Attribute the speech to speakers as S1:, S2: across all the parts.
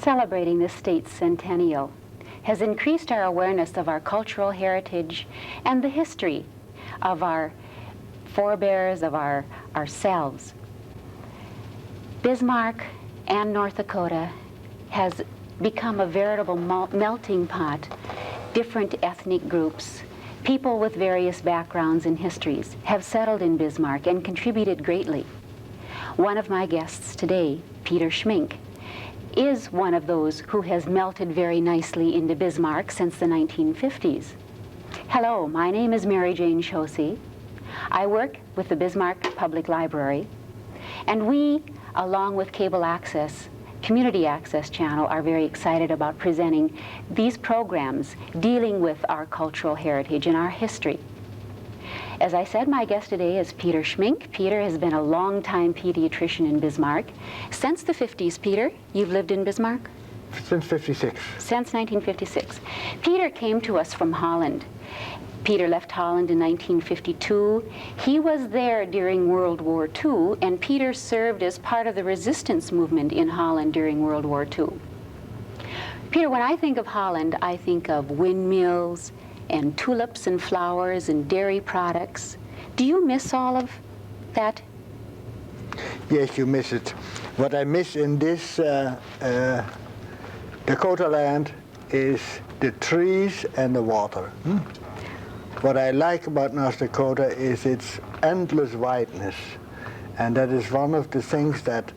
S1: Celebrating the state's centennial has increased our awareness of our cultural heritage and the history of our forebears, of ourselves. Bismarck and North Dakota has become a veritable melting pot. Different ethnic groups, people with various backgrounds and histories, have settled in Bismarck and contributed greatly. One of my guests today, Peter Schmink, is one of those who has melted very nicely into Bismarck since the 1950s. Hello, my name is Mary Jane Shosey. I work with the Bismarck Public Library, and we, along with Cable Access, Community Access Channel, are very excited about presenting these programs dealing with our cultural heritage and our history. As I said, my guest today is Peter Schmink. Peter has been a long-time pediatrician in Bismarck. Since the 50s, Peter, you've lived in Bismarck?
S2: Since 56.
S1: Since 1956. Peter came to us from Holland. Peter left Holland in 1952. He was there during World War II, and Peter served as part of the resistance movement in Holland during World War II. Peter, when I think of Holland, I think of windmills and tulips and flowers and dairy products. Do you miss all of that?
S2: Yes, you miss it. What I miss in this Dakota land is the trees and the water. What I like about North Dakota is its endless wideness, and that is one of the things that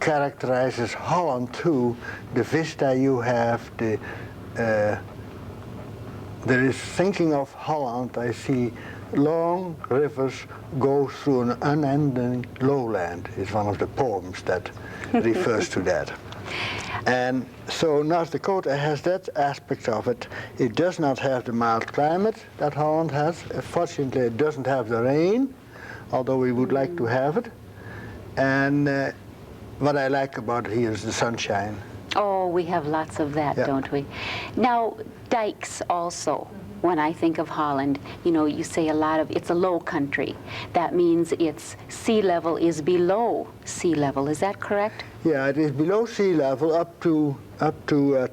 S2: characterizes Holland too. The vista you have, there is, thinking of Holland, I see long rivers go through an unending lowland. It's one of the poems that refers to that. And so North Dakota has that aspect of it. It does not have the mild climate that Holland has. Fortunately, it doesn't have the rain, although we would like to have it. And what I like about it here is the sunshine.
S1: Oh, we have lots of that,
S2: Yeah.
S1: don't we? Now, dikes also. When I think of Holland, you know, you say a lot of, it's a low country. That means its sea level is below sea level. Is that correct?
S2: Yeah, it is below sea level up to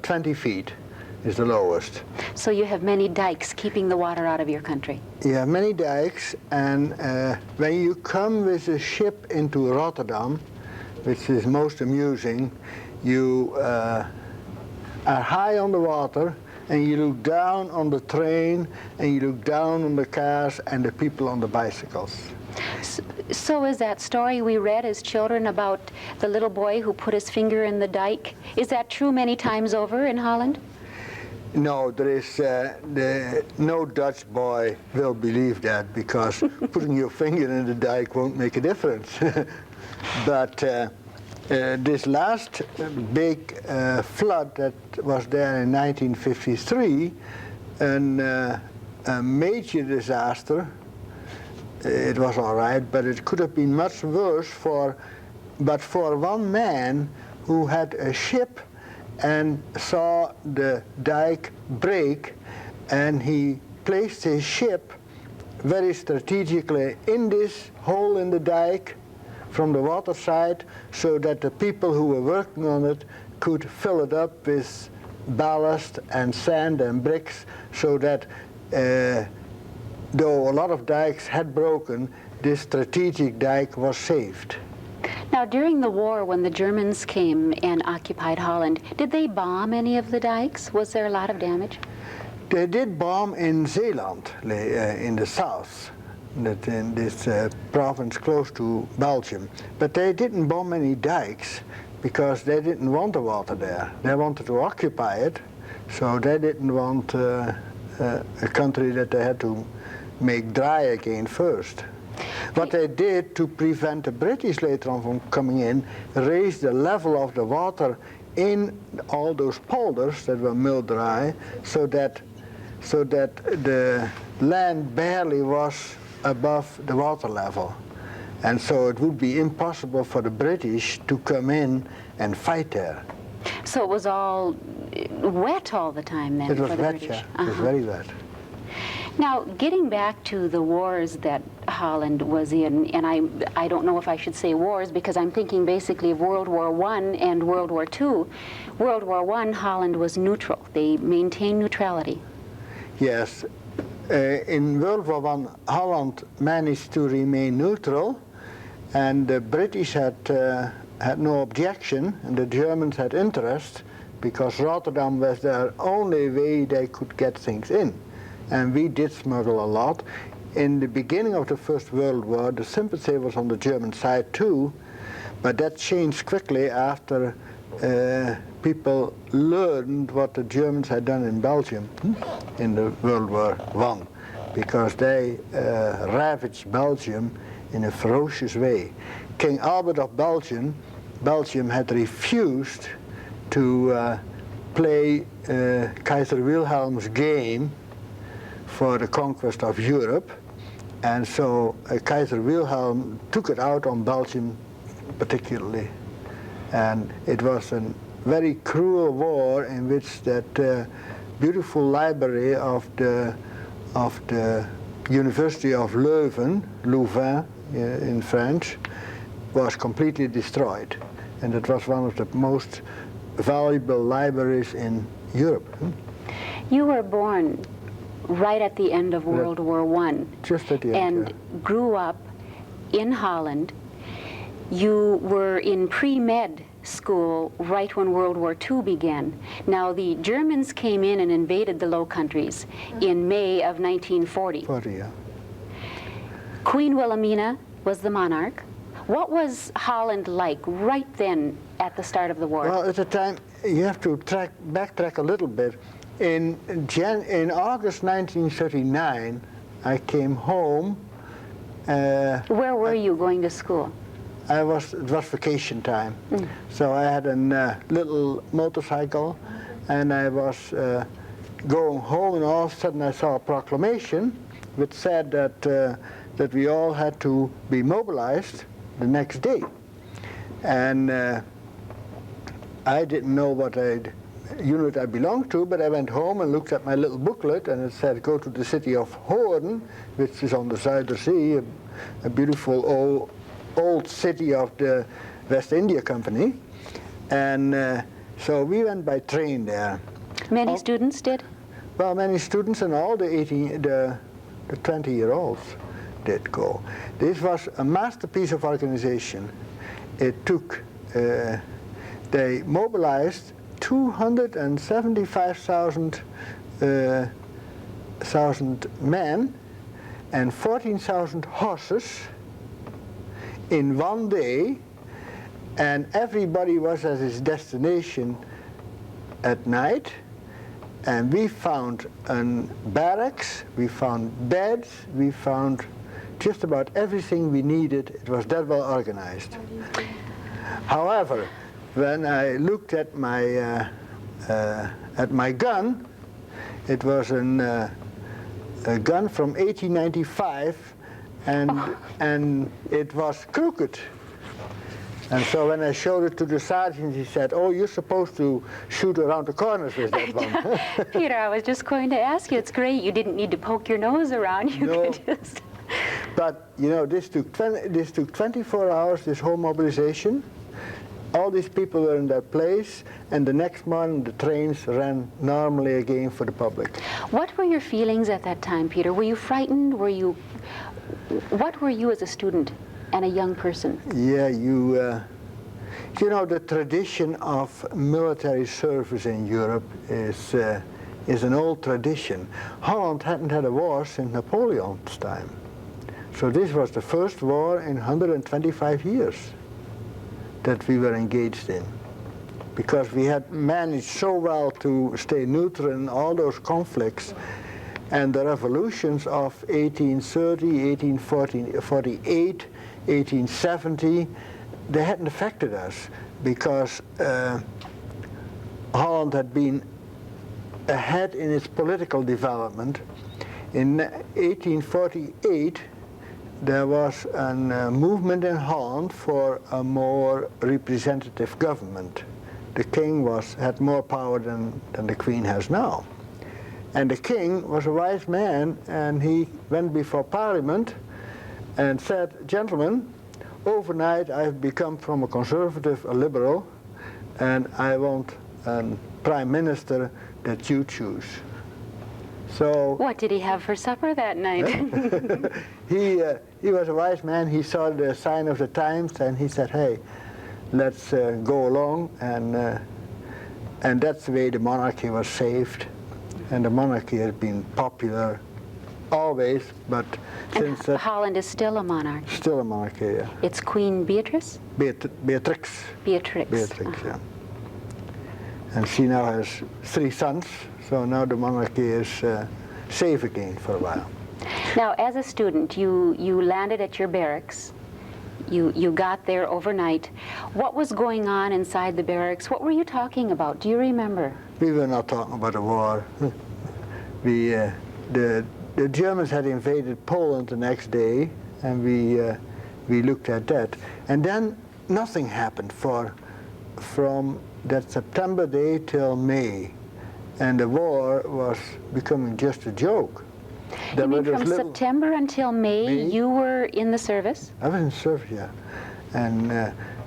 S2: 20 feet is the lowest.
S1: So you have many dikes keeping the water out of your country.
S2: You have many dikes, and when you come with a ship into Rotterdam, which is most amusing, you are high on the water, and you look down on the train, and you look down on the cars and the people on the bicycles.
S1: So is that story we read as children about the little boy who put his finger in the dike, is that true many times over in Holland?
S2: No, there is no Dutch boy will believe that, because putting your finger in the dike won't make a difference. But this last big flood that was there in 1953, a major disaster. It was all right, but it could have been much worse but for one man who had a ship and saw the dike break, and he placed his ship very strategically in this hole in the dike from the water side, so that the people who were working on it could fill it up with ballast and sand and bricks, so that though a lot of dikes had broken, this strategic dike was saved.
S1: Now, during the war, when the Germans came and occupied Holland, did they bomb any of the dikes? Was there a lot of damage?
S2: They did bomb in Zeeland, in the south, that in this province close to Belgium. But they didn't bomb any dikes, because they didn't want the water there. They wanted to occupy it, so they didn't want a country that they had to make dry again first. What they did to prevent the British later on from coming in, raised the level of the water in all those polders that were mill dry, so that the land barely was above the water level. And so it would be impossible for the British to come in and fight there.
S1: So it was all wet all the time then?
S2: It was
S1: for the
S2: wet,
S1: British.
S2: yeah. It was very wet.
S1: Now, getting back to the wars that Holland was in, and I don't know if I should say wars, because I'm thinking basically of World War I and World War II. World War I, Holland was neutral. They maintained neutrality.
S2: Yes. In World War I, Holland managed to remain neutral, and the British had no objection, and the Germans had interest, because Rotterdam was the only way they could get things in. And we did smuggle a lot. In the beginning of the First World War, the sympathy was on the German side too, but that changed quickly after people learned what the Germans had done in Belgium in the World War I, because they ravaged Belgium in a ferocious way. King Albert of Belgium had refused to play Kaiser Wilhelm's game for the conquest of Europe, and so Kaiser Wilhelm took it out on Belgium particularly. And it was a very cruel war in which that beautiful library of the University of Leuven in French, was completely destroyed. And it was one of the most valuable libraries in Europe.
S1: You were born right at the end of World War I.
S2: Just at the end,
S1: and grew up in Holland. You were in pre-med school right when World War II began. Now, the Germans came in and invaded the Low Countries in May of 1940.
S2: Yeah.
S1: Queen Wilhelmina was the monarch. What was Holland like right then at the start of the war?
S2: Well, at the time, you have to backtrack a little bit. In August 1939, I came home.
S1: Where were you going to school?
S2: It was vacation time. So I had a little motorcycle, and I was going home, and all of a sudden I saw a proclamation which said that we all had to be mobilized the next day. And I didn't know what unit I belonged to, but I went home and looked at my little booklet, and it said go to the city of Hoorn, which is on the Zuider Sea, a beautiful old city of the West India Company. And so we went by train there.
S1: Many students did?
S2: Well, many students, and all the 20-year-olds did go. This was a masterpiece of organization. It took, they mobilized 275,000 men and 14,000 horses in one day, and everybody was at his destination at night. And we found barracks, we found beds, we found just about everything we needed. It was that well organized. However, when I looked at my gun, it was a gun from 1895, and it was crooked. And so when I showed it to the sergeant, he said, "Oh, you're supposed to shoot around the corners with that one."
S1: Peter, I was just going to ask you, it's great. You didn't need to poke your nose around. You
S2: No.
S1: could just...
S2: But, you know, this took 24 hours, this whole mobilization. All these people were in their place, and the next morning the trains ran normally again for the public.
S1: What were your feelings at that time, Peter? Were you frightened? What were you as a student and a young person?
S2: Yeah, you know, the tradition of military service in Europe is an old tradition. Holland hadn't had a war since Napoleon's time. So this was the first war in 125 years that we were engaged in, because we had managed so well to stay neutral in all those conflicts, and the revolutions of 1830, 1848, 1870, they hadn't affected us, because Holland had been ahead in its political development. In 1848, there was a movement in Holland for a more representative government. The king had more power than the queen has now. And the king was a wise man, and he went before parliament and said, "Gentlemen, overnight I've become from a conservative a liberal, and I want a prime minister that you choose." So
S1: What did he have for supper that night?
S2: he was a wise man. He saw the sign of the times, and he said, "Hey, let's go along," and that's the way the monarchy was saved. And the monarchy has been popular always, but since
S1: Holland is still a monarch.
S2: still a monarchy. Yeah.
S1: It's Queen Beatrice?
S2: Beatrix.
S1: Beatrix.
S2: Beatrix, yeah. And she now has 3 sons, so now the monarchy is safe again for a while.
S1: Now, as a student, you landed at your barracks. You got there overnight. What was going on inside the barracks? What were you talking about? Do you remember?
S2: We were not talking about the war. The Germans had invaded Poland the next day, and we looked at that. And then nothing happened from that September day till May, and the war was becoming just a joke.
S1: You mean from September until May, you were in the service?
S2: I was in service, yeah. And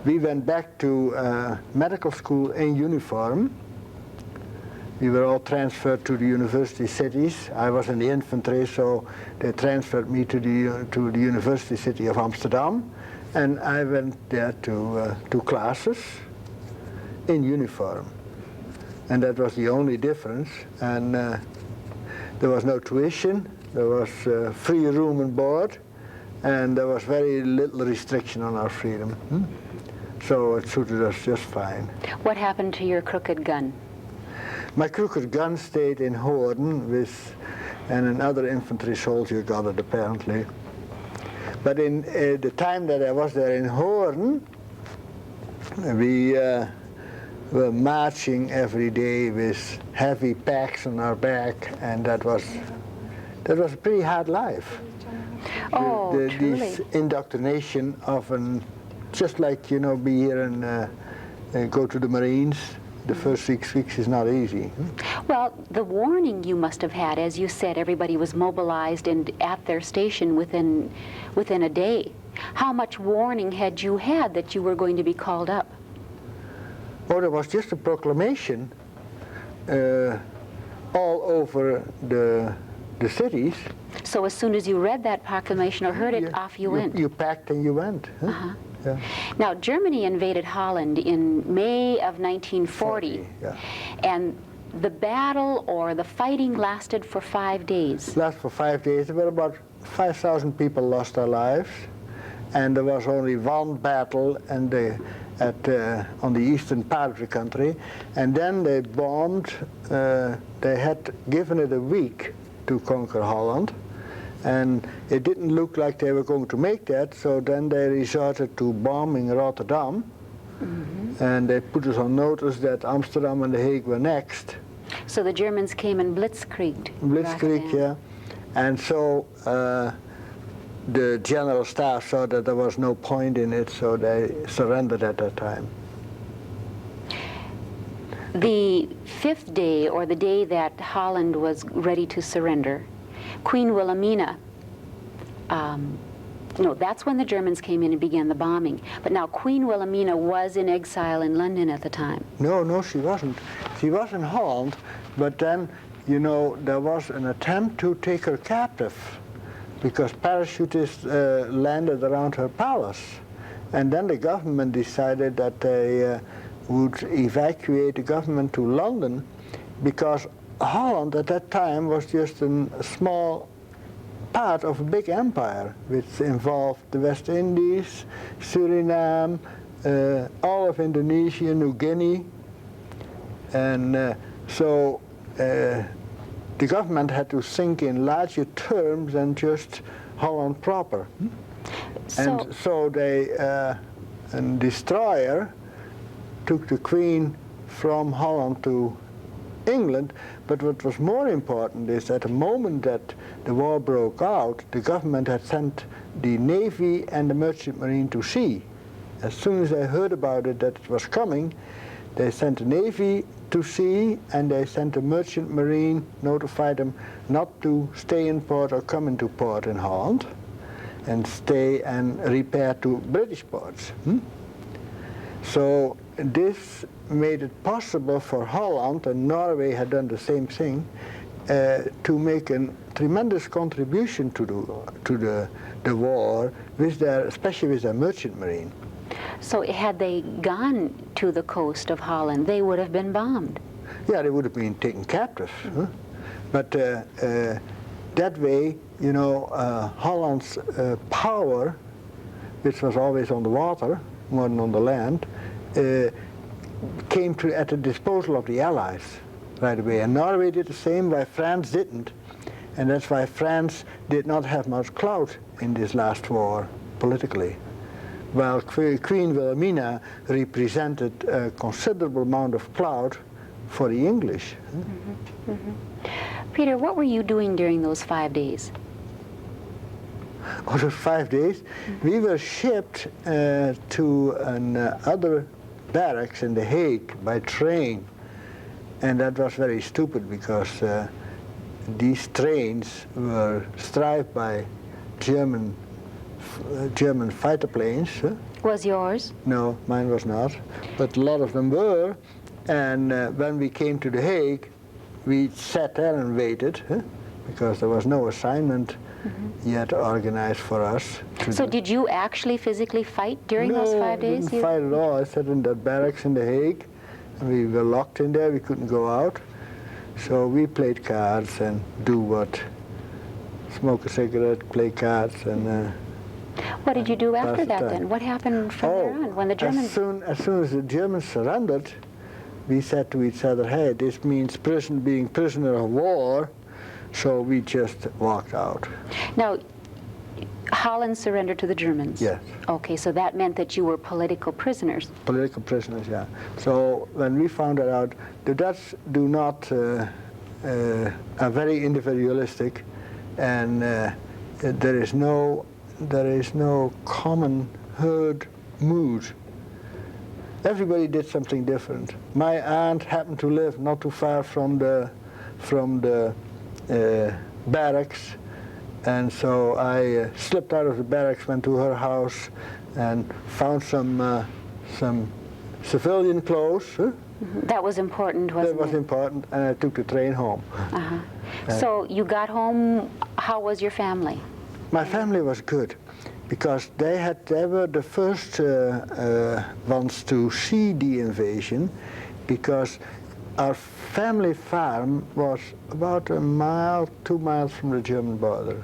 S2: we went back to medical school in uniform. We were all transferred to the university cities. I was in the infantry, so they transferred me to the university city of Amsterdam, and I went there to classes in uniform. And that was the only difference. And there was no tuition, there was free room and board, and there was very little restriction on our freedom. So it suited us just fine.
S1: What happened to your crooked gun?
S2: My crooked gun stayed in Hoorn and another infantry soldier got it apparently. But in the time that I was there in Hoorn, we were marching every day with heavy packs on our back, and that was a pretty hard life.
S1: Oh, truly.
S2: This indoctrination of just like, be here and go to the Marines. The first 6 weeks is not easy.
S1: Well, the warning you must have had, as you said, everybody was mobilized and at their station within a day. How much warning had you had that you were going to be called up?
S2: Oh, there was just a proclamation all over the cities.
S1: So as soon as you read that proclamation or heard it, off you went?
S2: You packed and you went. Huh?
S1: Uh-huh.
S2: Yeah.
S1: Now, Germany invaded Holland in May of 1940,
S2: yeah.
S1: And the battle or the fighting lasted for 5 days.
S2: Lasted for 5 days. There were about 5,000 people lost their lives, and there was only one battle on the eastern part of the country, and then they bombed. They had given it a week to conquer Holland, and it didn't look like they were going to make that, so then they resorted to bombing Rotterdam, and they put us on notice that Amsterdam and The Hague were next.
S1: So the Germans came and blitzkrieged.
S2: Blitzkrieg,
S1: Rotterdam.
S2: yeah. And so the general staff saw that there was no point in it, so they surrendered at that time.
S1: The 5th day, or the day that Holland was ready to surrender, Queen Wilhelmina, no, that's when the Germans came in and began the bombing. But now Queen Wilhelmina was in exile in London at the time.
S2: No, she wasn't. She was in Holland, but then, there was an attempt to take her captive because parachutists landed around her palace. And then the government decided that they would evacuate the government to London, because Holland at that time was just a small part of a big empire, which involved the West Indies, Suriname, all of Indonesia, New Guinea. And so the government had to think in larger terms than just Holland proper. And so they, a destroyer took the Queen from Holland to England, but what was more important is that the moment that the war broke out, the government had sent the Navy and the Merchant Marine to sea. As soon as they heard about it, that it was coming, they sent the Navy to sea, and they sent the Merchant Marine, notified them not to stay in port or come into port in Holland. and stay and repair to British ports. So this made it possible for Holland, and Norway had done the same thing, to make a tremendous contribution to the war, especially with their merchant marine.
S1: So had they gone to the coast of Holland, they would have been bombed.
S2: Yeah, they would have been taken captive. But that way, you know, Holland's power, which was always on the water more than on the land, came at the disposal of the Allies right away. And Norway did the same, why France didn't. And that's why France did not have much clout in this last war politically. While Queen Wilhelmina represented a considerable amount of clout for the English.
S1: Peter, what were you doing during those 5 days?
S2: Oh, those 5 days? We were shipped to another barracks in The Hague by train. And that was very stupid because these trains were striped by German fighter planes.
S1: Was yours?
S2: No, mine was not. But a lot of them were. And when we came to The Hague, we sat there and waited because there was no assignment yet organized for us.
S1: So did you actually physically fight during those 5 days?
S2: No, I didn't fight at all. I sat in that barracks in The Hague. We were locked in there. We couldn't go out. So we played cards and smoke a cigarette, play cards, and
S1: what did you do after that
S2: time.
S1: then? What happened from there on when the Germans...
S2: As soon as the Germans surrendered, we said to each other, hey, this means being prisoner of war, so we just walked out.
S1: Now, Holland surrendered to the Germans?
S2: Yes.
S1: Okay, so that meant that you were political prisoners.
S2: Political prisoners, yeah. So when we found that out, the Dutch are very individualistic, and there is no common herd mood. Everybody did something different. My aunt happened to live not too far from the barracks, and so I slipped out of the barracks, went to her house, and found some civilian clothes.
S1: That was important, wasn't it?
S2: That was important, and I took the train home.
S1: So you got home. How was your family?
S2: My family was good, because they were the first ones to see the invasion, because our family farm was about 2 miles from the German border.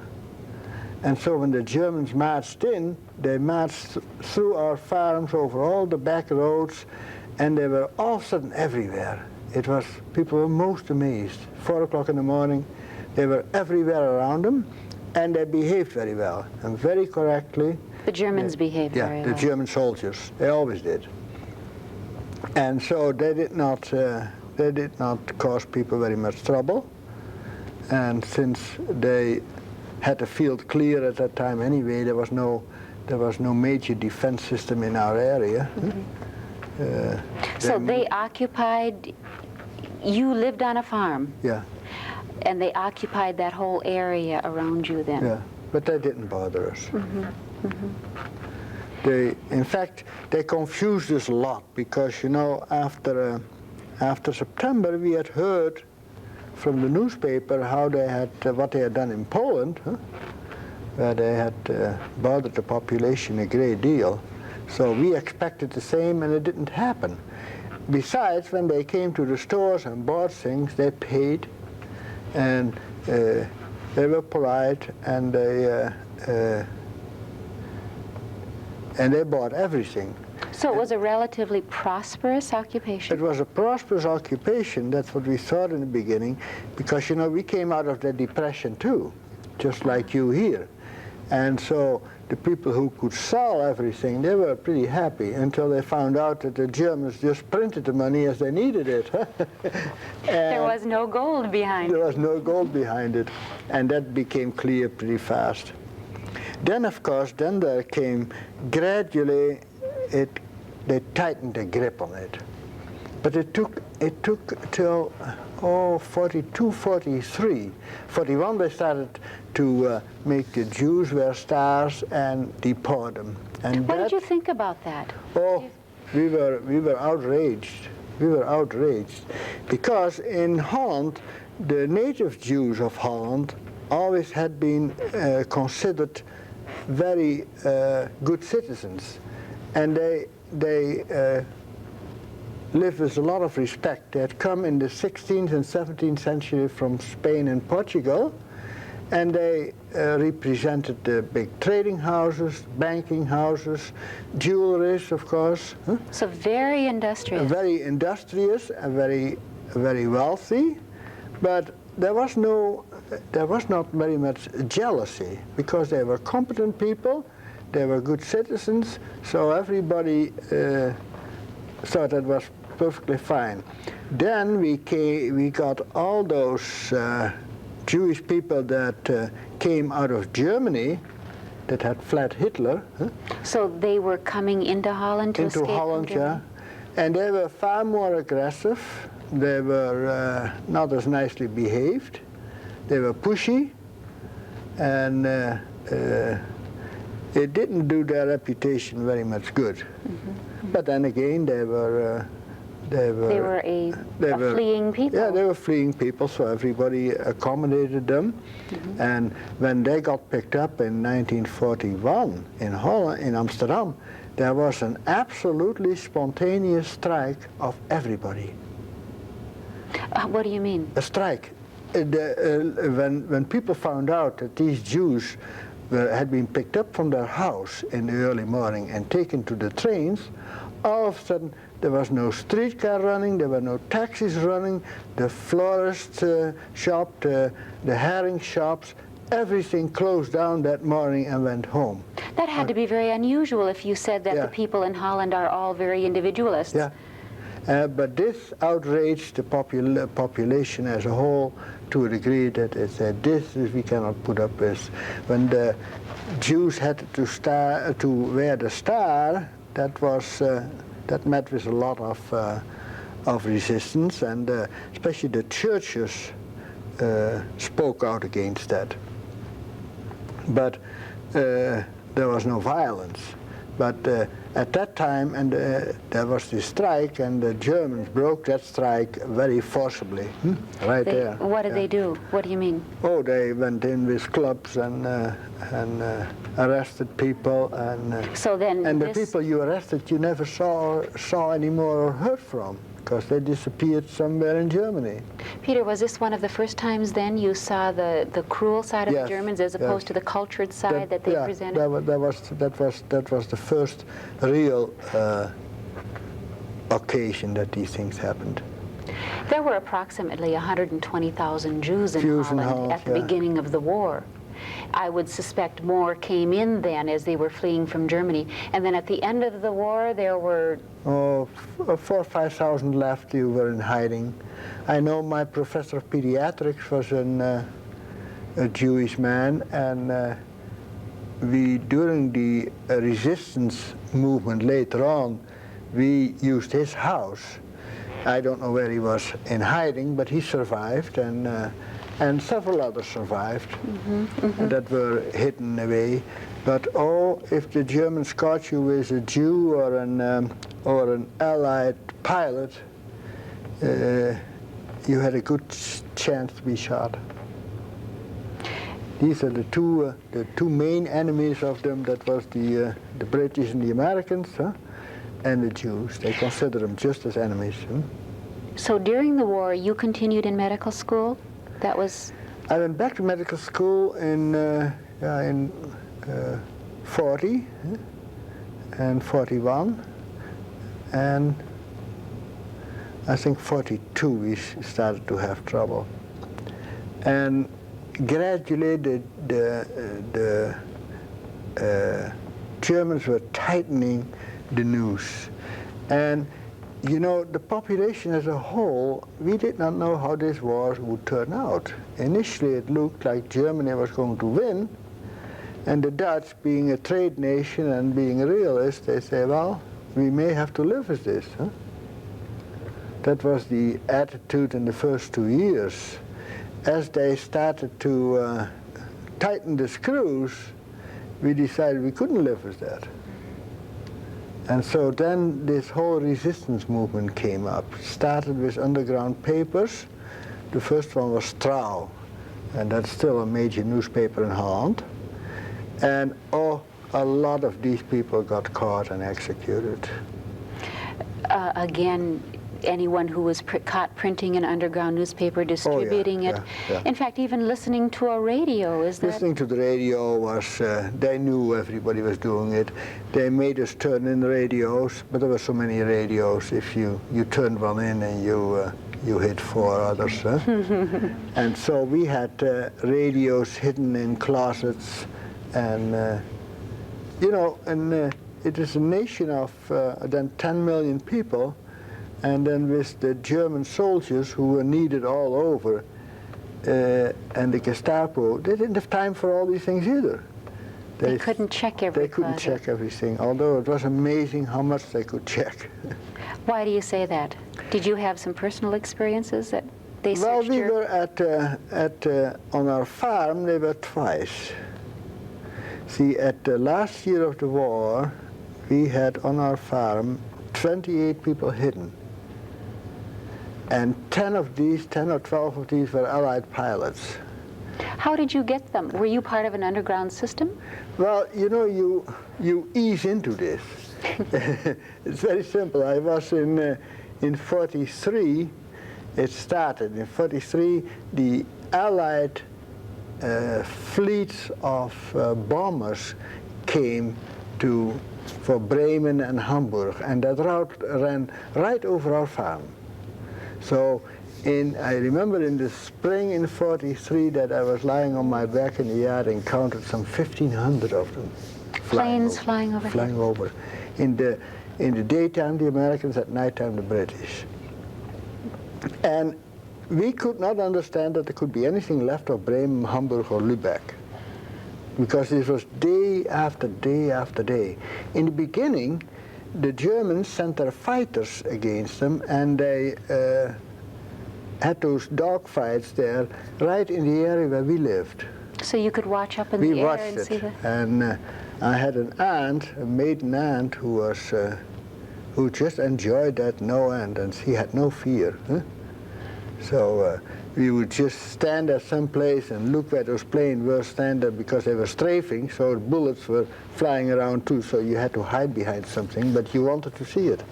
S2: And so when the Germans marched in, they marched through our farms, over all the back roads, and they were all of a sudden everywhere. People were most amazed. 4 o'clock in the morning, they were everywhere around them, and they behaved very well, and very correctly.
S1: The Germans behaved very well.
S2: Yeah, the German soldiers, they always did. And so they did not cause people very much trouble. And since they had the field clear at that time anyway, there was no major defense system in our area.
S1: So they occupied, you lived on a farm?
S2: Yeah.
S1: And they occupied that whole area around you then?
S2: Yeah, but that didn't bother us. In fact, they confused us a lot, because, you know, after September, we had heard from the newspaper what they had done in Poland, where they had bothered the population a great deal. So we expected the same, and it didn't happen. Besides, when they came to the stores and bought things, they paid, and they were polite, and they bought everything.
S1: So it was a relatively prosperous occupation?
S2: It was a prosperous occupation. That's what we thought in the beginning, because, you know, we came out of the Depression too, just like you here. And so the people who could sell everything, they were pretty happy until they found out that the Germans just printed the money as they needed it.
S1: There was no gold behind it.
S2: There was no gold behind it. And that became clear pretty fast. Then, of course, there came gradually, they tightened the grip on it. But it took till 42, 43. 41 they started to make the Jews wear stars and deport them. And
S1: What did you think about that?
S2: Oh, we were outraged. We were outraged because in Holland, the native Jews of Holland always had been considered very good citizens, and they lived with a lot of respect. They had come in the 16th and 17th century from Spain and Portugal, and they represented the big trading houses, banking houses, jewelries, of course. Huh?
S1: So very industrious.
S2: Very industrious and very wealthy, but there was not very much jealousy because they were competent people, they were good citizens, so everybody thought that was perfectly fine. Then we got all those Jewish people that came out of Germany that had fled Hitler. Huh?
S1: So they were coming into Holland to escape
S2: Into Holland,
S1: from Germany?
S2: yeah. And they were far more aggressive. They were not as nicely behaved. They were pushy. And it didn't do their reputation very much good. Mm-hmm. But then again, they were
S1: a fleeing people.
S2: Yeah, they were fleeing people, so everybody accommodated them. Mm-hmm. And when they got picked up in 1941 in Holland, in Amsterdam, there was an absolutely spontaneous strike of everybody.
S1: What do you mean?
S2: A strike. When people found out that these Jews had been picked up from their house in the early morning and taken to the trains, all of a sudden there was no streetcar running, there were no taxis running, the florist shop, the herring shops, everything closed down that morning and went home.
S1: That had to be very unusual if you said that
S2: Yeah.
S1: the people in Holland are all very individualists.
S2: Yeah. But this outraged the population as a whole to a degree that it said, we cannot put up with. When the Jews had to wear the star, that met with a lot of resistance, and especially the churches spoke out against that. But there was no violence. But at that time, and there was this strike, and the Germans broke that strike very forcibly, right there.
S1: What did they do? What do you mean?
S2: Oh, they went in with clubs and arrested people, and
S1: So then
S2: and the
S1: this-
S2: people you arrested, you never saw anymore or heard from, because they disappeared somewhere in Germany.
S1: Peter, was this one of the first times then you saw the cruel side of
S2: Yes,
S1: the Germans as opposed
S2: yes.
S1: to the cultured side that they
S2: yeah,
S1: presented?
S2: that was the first real occasion that these things happened.
S1: There were approximately 120,000 Jews in
S2: Jews in
S1: Holland
S2: Holland,
S1: at the
S2: yeah.
S1: beginning of the war. I would suspect more came in then as they were fleeing from Germany. And then at the end of the war, there were...
S2: Oh, 4,000 or 5,000 left who were in hiding. I know my professor of pediatrics was a Jewish man, and during the resistance movement later on, we used his house. I don't know where he was in hiding, but he survived, and several others survived that were hidden away. But if the Germans caught you with a Jew or an Allied pilot, you had a good chance to be shot. These are the two main enemies of them. That was the British and the Americans, and the Jews. They consider them just as enemies.
S1: So during the war, you continued in medical school? That was...
S2: I went back to medical school in 40 and 41, and I think 42 we started to have trouble. And gradually the Germans were tightening the noose. And you know, the population as a whole, we did not know how this war would turn out. Initially it looked like Germany was going to win, and the Dutch, being a trade nation and being a realist, they say, well, we may have to live with this. That was the attitude in the first 2 years. As they started to tighten the screws, we decided we couldn't live with that. And so then this whole resistance movement came up. Started with underground papers. The first one was Trouw, and that's still a major newspaper in Holland. And a lot of these people got caught and executed.
S1: Again, anyone who was caught printing an underground newspaper, distributing it.
S2: Yeah.
S1: In fact, even listening to a radio, is that?
S2: Listening to the radio was, they knew everybody was doing it. They made us turn in the radios, but there were so many radios, if you turned one in and you hit 4 others. Huh? And so we had radios hidden in closets, and it is a nation of then 10 million people, and then with the German soldiers who were needed all over, and the Gestapo, they didn't have time for all these things either.
S1: They couldn't check everything.
S2: They couldn't check everything, although it was amazing how much they could check.
S1: Why do you say that? Did you have some personal experiences that they searched
S2: Well, we were on our farm, they were twice. See, at the last year of the war, we had on our farm 28 people hidden. And 10 or 12 of these were Allied pilots.
S1: How did you get them? Were you part of an underground system?
S2: Well, you ease into this. It's very simple. I was in 43, it started. In 43, the Allied fleets of bombers came for Bremen and Hamburg, and that route ran right over our farm. So I remember in the spring in 43 that I was lying on my back in the yard and counted some 1,500 of them.
S1: Planes flying over.
S2: Flying over. In the daytime the Americans, at nighttime the British. And we could not understand that there could be anything left of Bremen, Hamburg or Lübeck, because this was day after day after day. In the beginning, the Germans sent their fighters against them, and they had those dogfights there right in the area where we lived.
S1: So you could watch up in the air and see the...
S2: And I had an aunt, a maiden aunt, who just enjoyed that no end, and she had no fear. Huh? So we would just stand at some place and look where those planes were standing, because they were strafing, so the bullets were flying around too, so you had to hide behind something, but you wanted to see it.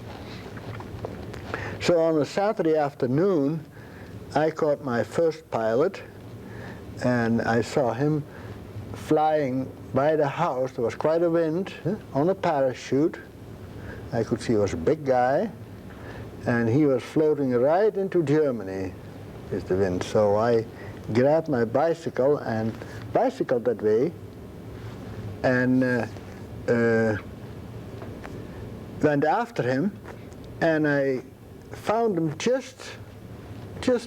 S2: So on a Saturday afternoon, I caught my first pilot, and I saw him flying by the house. There was quite a wind, on a parachute. I could see he was a big guy, and he was floating right into Germany with the wind. So I grabbed my bicycle and bicycled that way, and went after him, and I found him just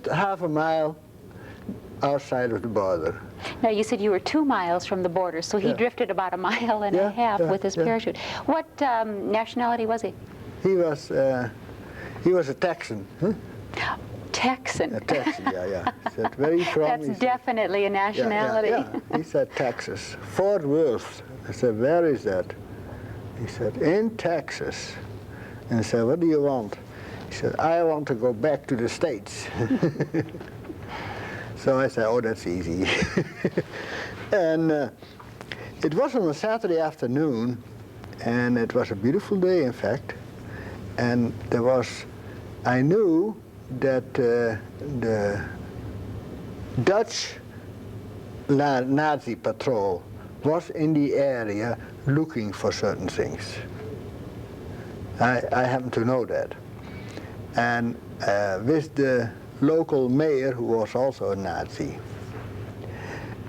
S2: half a mile outside of the border.
S1: Now, you said you were 2 miles from the border, so he drifted about 1.5 miles with his parachute. What nationality was he?
S2: He was a Texan. Huh?
S1: Texan.
S2: A Texan, yeah. He said, where are you from?
S1: That's definitely a nationality.
S2: Yeah. He said Texas. Fort Worth. I said, where is that? He said, in Texas. And I said, what do you want? He said, I want to go back to the States. So I said, oh, that's easy. And it was on a Saturday afternoon, and it was a beautiful day, in fact. And I knew that the Dutch Nazi patrol was in the area looking for certain things. I happen to know that. And with the local mayor, who was also a Nazi.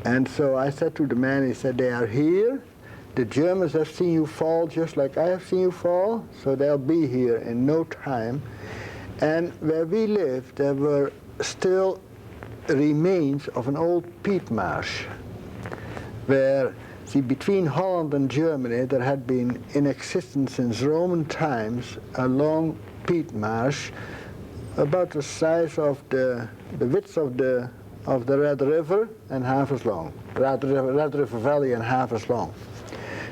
S2: And so I said to the man, he said, they are here. The Germans have seen you fall just like I have seen you fall, so they'll be here in no time. And where we lived, there were still remains of an old peat marsh, where, see, between Holland and Germany, there had been in existence since Roman times a long peat marsh about the size of the width of the Red River and half as long. Red River Valley and half as long.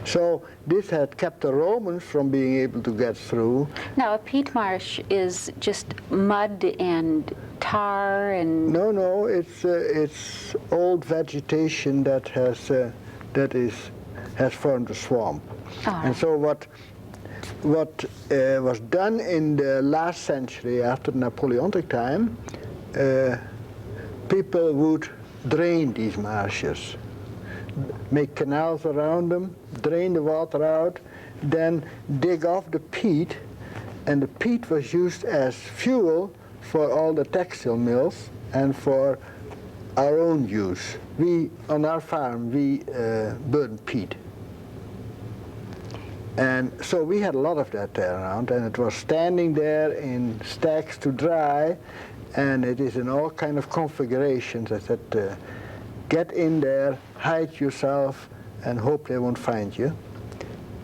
S2: So this had kept the Romans from being able to get through.
S1: Now, a peat marsh is just mud and tar and...
S2: No, it's old vegetation that has formed a swamp.
S1: Oh.
S2: And so what was done in the last century after Napoleonic time, people would drain these marshes, make canals around them, drain the water out, then dig off the peat, and the peat was used as fuel for all the textile mills and for our own use. On our farm, we burned peat. And so we had a lot of that there around, and it was standing there in stacks to dry, and it is in all kind of configurations. I said, get in there, hide yourself, and hope they won't find you.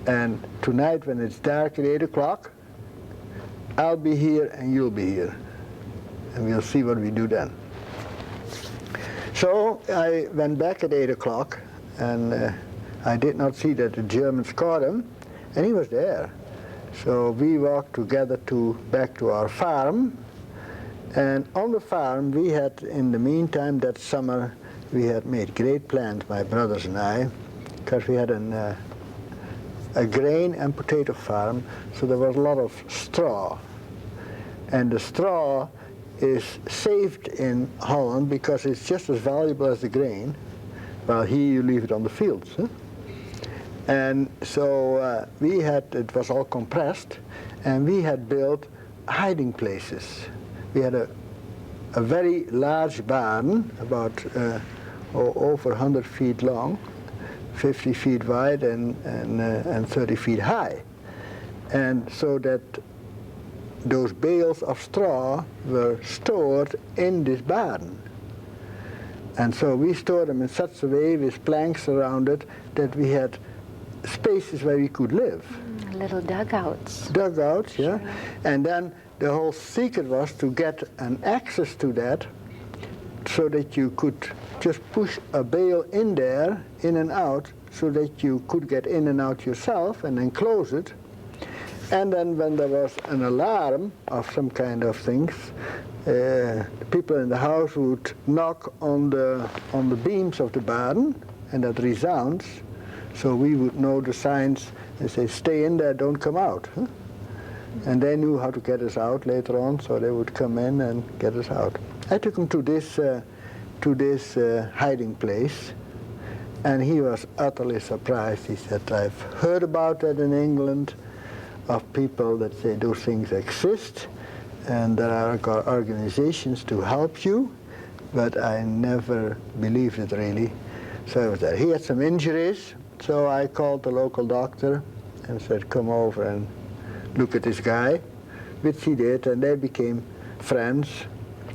S2: And tonight when it's dark at 8 o'clock, I'll be here and you'll be here. And we'll see what we do then. So I went back at 8 o'clock, and I did not see that the Germans caught him, and he was there. So we walked together back to our farm, and on the farm we had, in the meantime, that summer, we had made great plans, my brothers and I, because we had a grain and potato farm, so there was a lot of straw. And the straw is saved in Holland because it's just as valuable as the grain, while here you leave it on the fields. Huh? And so it was all compressed, and we had built hiding places. We had a very large barn, about over 100 feet long, 50 feet wide, and 30 feet high. And so that those bales of straw were stored in this barn. And so we stored them in such a way, with planks around it, that we had spaces where we could live.
S1: Little dugouts.
S2: Dugouts, yeah.
S1: Sure.
S2: And then the whole secret was to get an access to that, so that you could just push a bale in there, in and out, so that you could get in and out yourself, and then close it. And then when there was an alarm of some kind of things, the people in the house would knock on the beams of the barn, and that resounds. So we would know the signs and say, stay in there, don't come out. Huh? And they knew how to get us out later on, so they would come in and get us out. I took him to this hiding place, and he was utterly surprised. He said, I've heard about that in England, of people that say those things exist, and there are organizations to help you, but I never believed it really. So I was there. He had some injuries, so I called the local doctor and said, come over and look at this guy, which he did, and they became friends.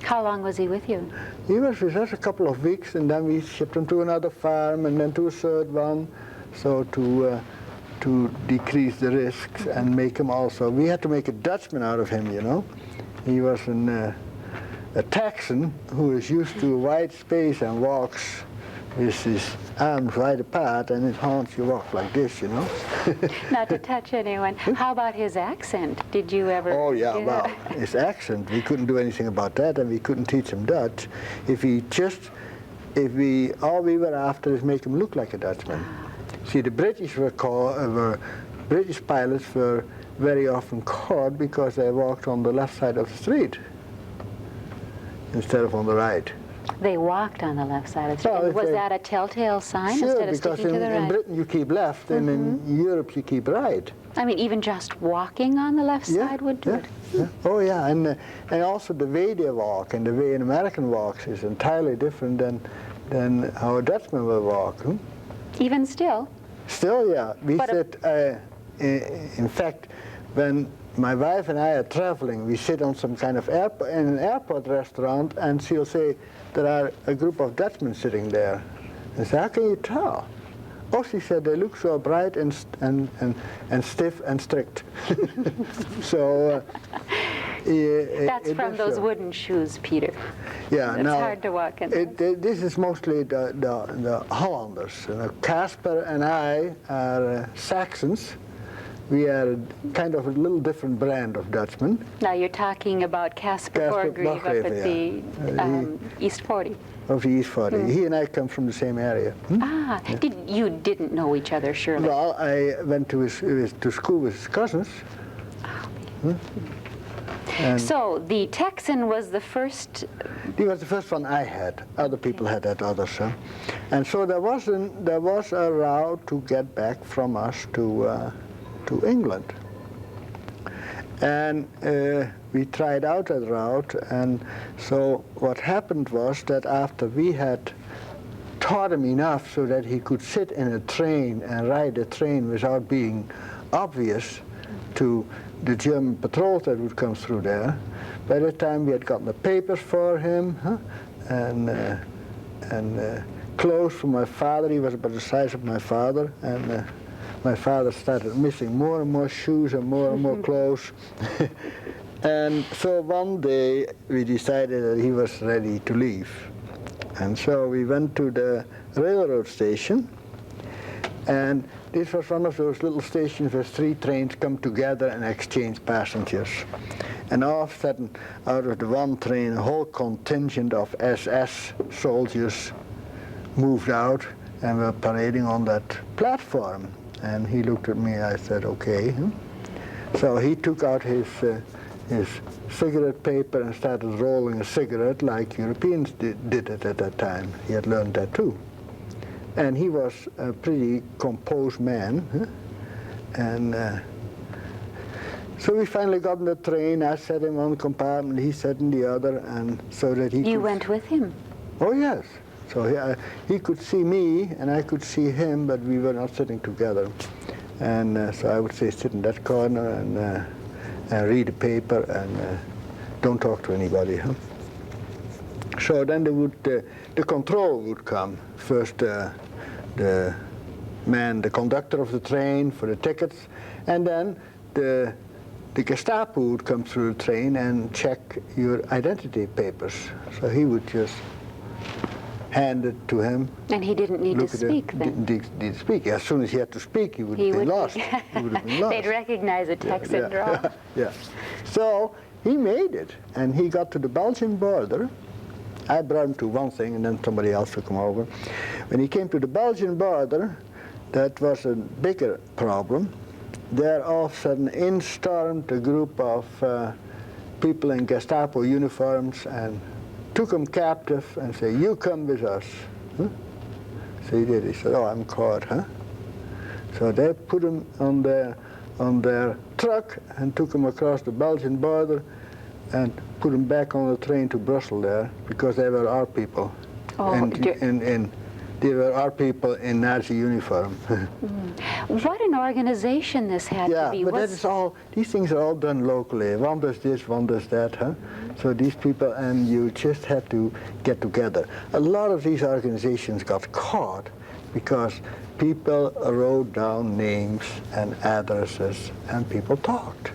S1: How long was he with you?
S2: He was with us a couple of weeks, and then we shipped him to another farm, and then to a third one, so to decrease the risks and make him also. We had to make a Dutchman out of him, you know. He was a Texan who is used to a wide space and walks with his arms wide apart, and his haunts you walk like this, you know.
S1: Not to touch anyone. How about his accent? Did you ever...
S2: Oh, yeah, well, his accent, we couldn't do anything about that, and we couldn't teach him Dutch. All we were after is make him look like a Dutchman. See, the British British pilots were very often caught because they walked on the left side of the street instead of on the right.
S1: They walked on the left side of the street.
S2: Well,
S1: Was that a telltale sign
S2: sure,
S1: instead of
S2: because
S1: sticking to the right?
S2: in Britain you keep left, and in Europe you keep right.
S1: I mean, even just walking on the left side would do it.
S2: Yeah. Oh yeah, and also the way they walk and the way an American walks is entirely different than how a Dutchman will walk. Hmm?
S1: Even still?
S2: Still, yeah. We said, in fact, when my wife and I are traveling, we sit on some kind of in an airport restaurant, and she'll say, there are a group of Dutchmen sitting there. And I say, how can you tell? Oh, she said, they look so bright and stiff and strict. So
S1: That's from those wooden shoes, Peter.
S2: Yeah,
S1: It's
S2: now,
S1: hard to walk in.
S2: this is mostly the Hollanders. Casper and I are Saxons. We are kind of a little different brand of Dutchman.
S1: Now you're talking about Casper Borgreave up at the East 40.
S2: Of the East 40. He and I come from the same area.
S1: Ah, you didn't know each other, surely?
S2: Well, I went to school with his cousins. And
S1: So the Texan was the first.
S2: he was the first one I had. Other people had that others. And so there was a route to get back from us to England. And we tried out that route, and so what happened was that after we had taught him enough so that he could sit in a train and ride a train without being obvious to the German patrols that would come through there, by the time we had gotten the papers for him, and clothes for my father. He was about the size of my father, and my father started missing more and more shoes and more clothes. And so one day we decided that he was ready to leave. And so we went to the railroad station, and this was one of those little stations where 3 trains come together and exchange passengers. And all of a sudden, out of the one train, a whole contingent of SS soldiers moved out and were parading on that platform. And he looked at me, I said, okay. So he took out his cigarette paper and started rolling a cigarette like Europeans did it at that time. He had learned that too. And he was a pretty composed man. And so we finally got on the train. I sat in one compartment, he sat in the other, and so that he
S1: You went with him?
S2: Oh, yes. So he could see me, and I could see him, but we were not sitting together. And so I would say sit in that corner and read the paper and don't talk to anybody. So then the control would come. First the man, the conductor of the train for the tickets, and then the Gestapo would come through the train and check your identity papers. So he would just hand it to him.
S1: And he didn't need to speak then?
S2: Didn't need to speak. As soon as he had to speak, he would have been lost. He would have been lost.
S1: They'd recognize a Texan draw.
S2: Yeah. So he made it, and he got to the Belgian border. I brought him to one thing, and then somebody else took him over. When he came to the Belgian border, that was a bigger problem. There all of a sudden in stormed a group of people in Gestapo uniforms and took him captive and said, you come with us. So he did. He said, oh, I'm caught, So they put him on their truck and took him across the Belgian border and put him back on the train to Brussels there, because they were our people.
S1: Oh,
S2: and they were our people in Nazi uniform.
S1: What an organization this had to be.
S2: Yeah, but that is all, these things are all done locally. One does this, one does that, So these people, and you just had to get together. A lot of these organizations got caught because people wrote down names and addresses and people talked.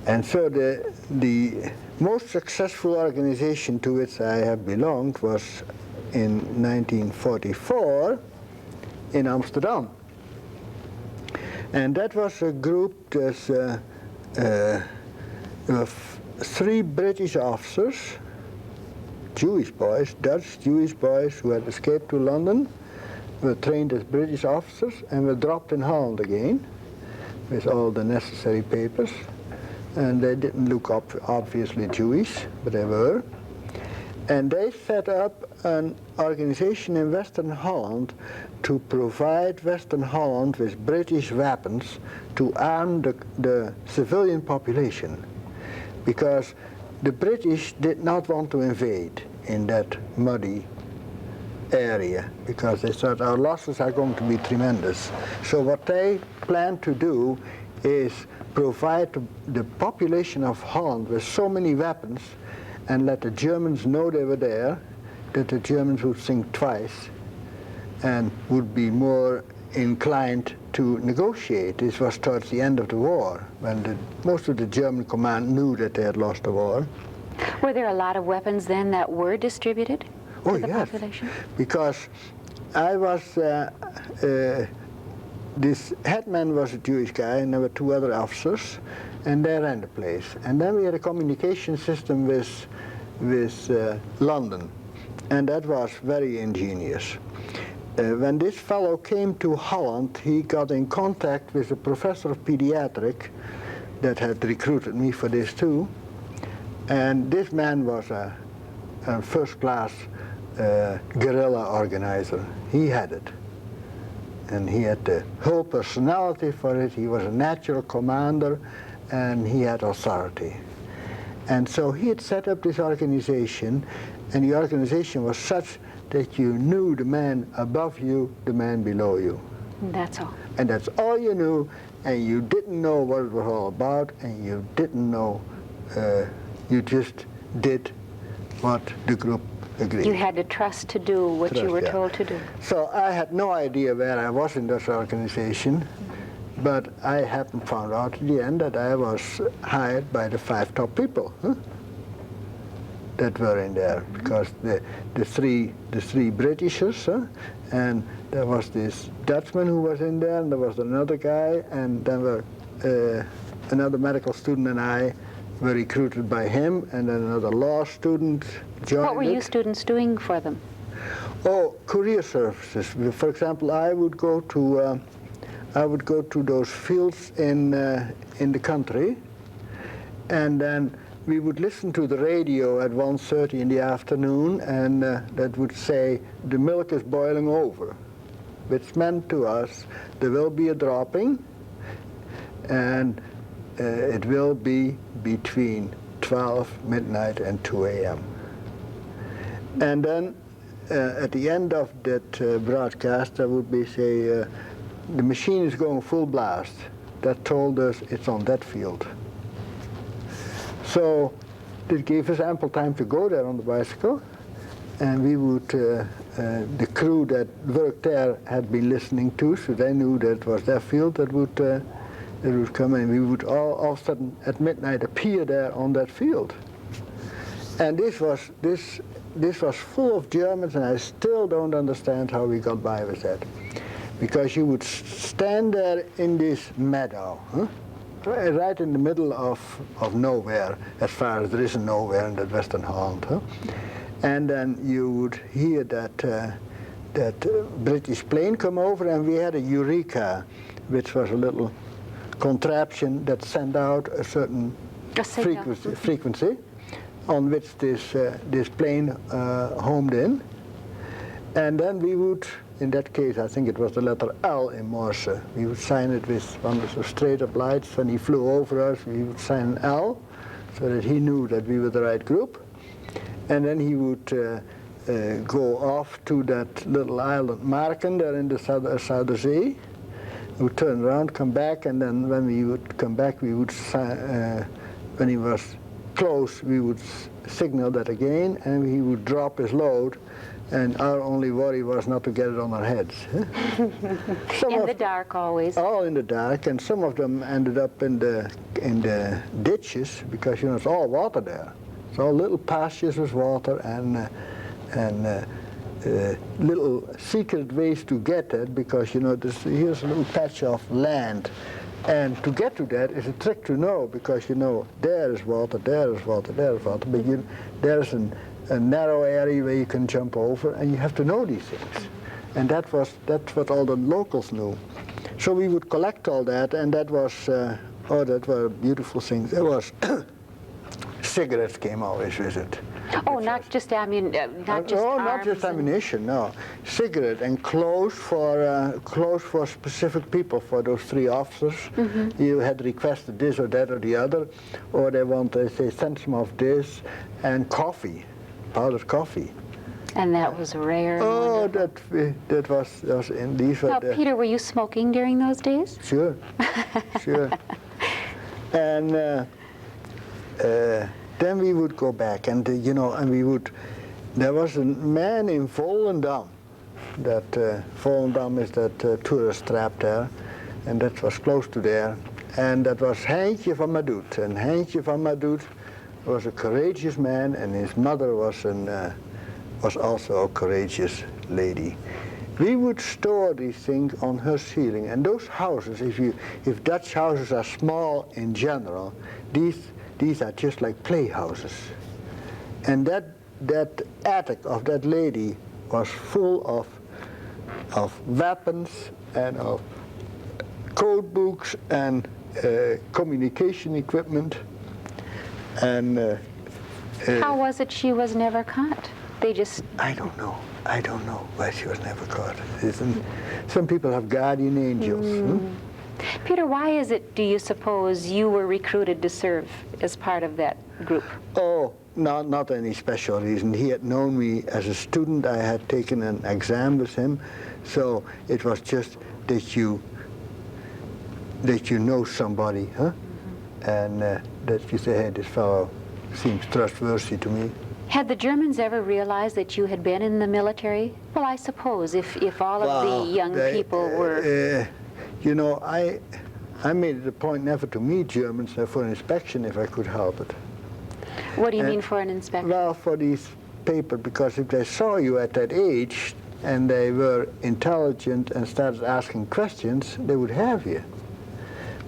S2: And so the most successful organization to which I have belonged was in 1944 in Amsterdam. And that was a group of 3 British officers, Jewish boys, Dutch Jewish boys who had escaped to London, were trained as British officers and were dropped in Holland again with all the necessary papers. And they didn't look obviously Jewish, but they were. And they set up an organization in Western Holland to provide Western Holland with British weapons to arm the civilian population, because the British did not want to invade in that muddy area, because they thought our losses are going to be tremendous. So what they planned to do is provide the population of Holland with so many weapons and let the Germans know they were there, that the Germans would think twice and would be more inclined to negotiate. This was towards the end of the war, when most of the German command knew that they had lost the war.
S1: Were there a lot of weapons then that were distributed to the population?
S2: Because I was, this headman was a Jewish guy, and there were two other officers, and they ran the place. And then we had a communication system with London, and that was very ingenious. When this fellow came to Holland, he got in contact with a professor of pediatric that had recruited me for this too. And this man was a first-class guerrilla organizer. He had it. And he had the whole personality for it. He was a natural commander, and he had authority. And so he had set up this organization, and the organization was such that you knew the man above you, the man below you.
S1: That's all.
S2: And that's all you knew, and you didn't know what it was all about, and you didn't know, you just did what the group agreed.
S1: You had to trust to do what you were told to do.
S2: So I had no idea where I was in this organization, but I hadn't found out at the end that I was hired by the 5 top people that were in there, because the three Britishers, and there was this Dutchman who was in there, and there was another guy, and then were another medical student and I were recruited by him, and then another law student joined.
S1: What were you students doing for them?
S2: Oh, career services. For example, I would go to those fields in the country, and then we would listen to the radio at 1:30 in the afternoon, and that would say the milk is boiling over, which meant to us there will be a dropping, and it will be between 12 midnight and 2 a.m. And then at the end of that broadcast, there would be say, the machine is going full blast. That told us it's on that field. So it gave us ample time to go there on the bicycle, and we would, the crew that worked there had been listening too, so they knew that it was their field that would come, and we would all of a sudden at midnight appear there on that field. And this was full of Germans, and I still don't understand how we got by with that. Because you would stand there in this meadow, right in the middle of nowhere, as far as there is nowhere in that Western Holland. And then you would hear that British plane come over, and we had a Eureka, which was a little contraption that sent out a certain frequency on which this plane homed in. And then we would, in that case, I think it was the letter L in Morse. We would sign it with one of the straight up lights. When he flew over us, we would sign an L, so that he knew that we were the right group. And then he would go off to that little island Marken there in the Zuiderzee. We would turn around, come back, and then when we would come back, we would, when he was close, we would signal that again, and he would drop his load. And our only worry was not to get it on our heads.
S1: In the dark always.
S2: All in the dark, and some of them ended up in the ditches, because it's all water there. It's all little pastures with water and little secret ways to get it, because here's a little patch of land, and to get to that is a trick to know, because there is water, there is water, there is water, but there's a narrow area where you can jump over, and you have to know these things. And that's what all the locals knew. So we would collect all that, and that was, that were beautiful things. There was cigarettes came always with it.
S1: Oh, not just ammunition, not just arms.
S2: Not just ammunition, no. Cigarette and clothes for specific people, for those 3 officers. Mm-hmm. You had requested this or that or the other, or they sent some of this, and coffee. Powdered coffee.
S1: And that was rare.
S2: Oh, that was in these.
S1: Now, Peter, were you smoking during those days?
S2: Sure, sure. And then we would go back, and and we would. There was a man in Volendam that Volendam is that tourist trap there, and that was close to there. And that was Heintje van Madoet. And Heintje van Madoet was a courageous man, and his mother was also a courageous lady. We would store these things on her ceiling, and those houses, if Dutch houses are small in general, these are just like playhouses. And that attic of that lady was full of weapons and of code books and communication equipment. And
S1: how was it she was never caught? They just...
S2: I don't know why she was never caught. Some people have guardian angels.
S1: Peter, why is it, do you suppose, you were recruited to serve as part of that group?
S2: Oh, not any special reason. He had known me as a student. I had taken an exam with him, so it was just that you know somebody, huh? And that you say, hey, this fellow seems trustworthy to me.
S1: Had the Germans ever realized that you had been in the military? Well, I suppose if all of the young people were...
S2: you know, I made it a point never to meet Germans for inspection if I could help it.
S1: What do you mean for an inspection?
S2: Well, for these papers, because if they saw you at that age and they were intelligent and started asking questions, they would have you.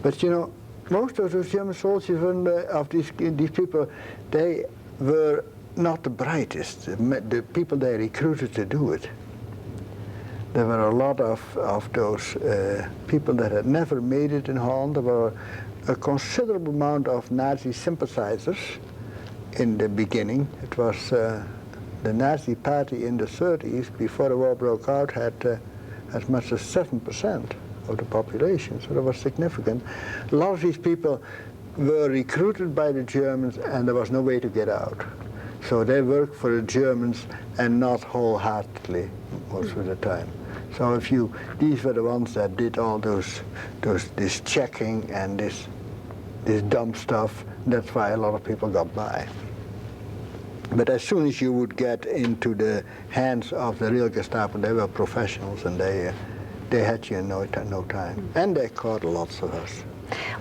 S2: But you know, most of those German soldiers of these people, they were not the brightest, the people they recruited to do it. There were a lot of those people that had never made it in Holland. There were a considerable amount of Nazi sympathizers in the beginning. It was the Nazi party in the 30s, before the war broke out, had as much as 7% of the population, so that was significant. A lot of these people were recruited by the Germans, and there was no way to get out. So they worked for the Germans and not wholeheartedly most of the time. So these were the ones that did all this checking and this dumb stuff. That's why a lot of people got by. But as soon as you would get into the hands of the real Gestapo, they were professionals, and they had you in no time. And they caught lots of us.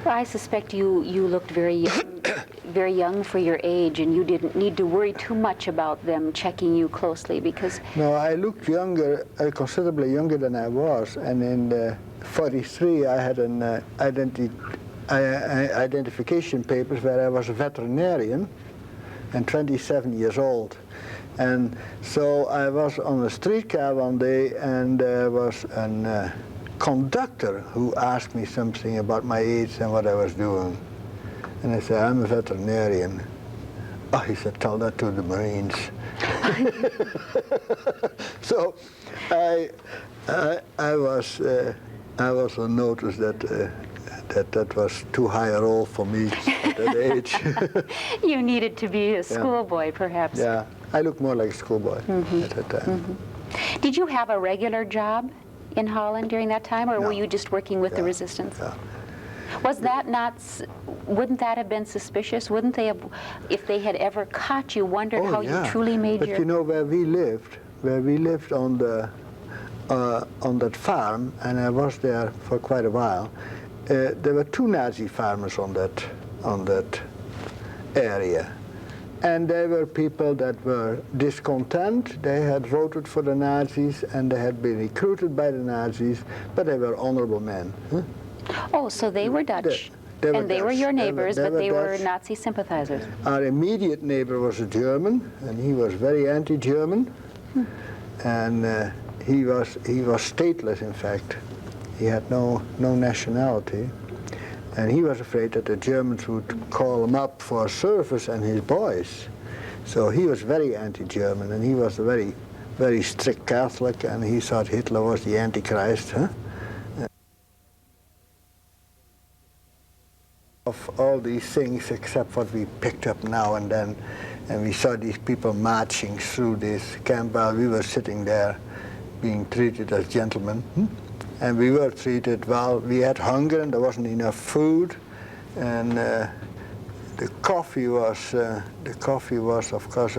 S1: Well, I suspect you looked very young for your age, and you didn't need to worry too much about them checking you closely, because...
S2: No, I looked younger, considerably younger than I was, and in 43 I had an identification papers where I was a veterinarian and 27 years old. And so I was on a streetcar one day, and there was a conductor who asked me something about my age and what I was doing. And I said, I'm a veterinarian. Oh, he said, tell that to the Marines. So I was on notice that was too high a role for me at that age.
S1: You needed to be a schoolboy, perhaps.
S2: Yeah, I looked more like a schoolboy at that time.
S1: Did you have a regular job in Holland during that time, or were you just working with the resistance?
S2: Yeah.
S1: Was that not, wouldn't that have been suspicious? Wouldn't they have, if they had ever caught you, wondered how you truly made
S2: but
S1: your...
S2: But you know, where we lived on that farm, and I was there for quite a while, there were two Nazi farmers on that area. And they were people that were discontent. They had voted for the Nazis, and they had been recruited by the Nazis, but they were honorable men. Huh?
S1: Oh, so they were Dutch. They were your neighbors, but they were Nazi sympathizers.
S2: Our immediate neighbor was a German, and he was very anti-German. And he was stateless, in fact. He had no nationality. And he was afraid that the Germans would call him up for service and his boys. So he was very anti-German, and he was a very, very strict Catholic, and he thought Hitler was the Antichrist. Huh? Of all these things, except what we picked up now and then, and we saw these people marching through this camp while we were sitting there being treated as gentlemen. And we were treated well. We had hunger, and there wasn't enough food, and the coffee was, of course,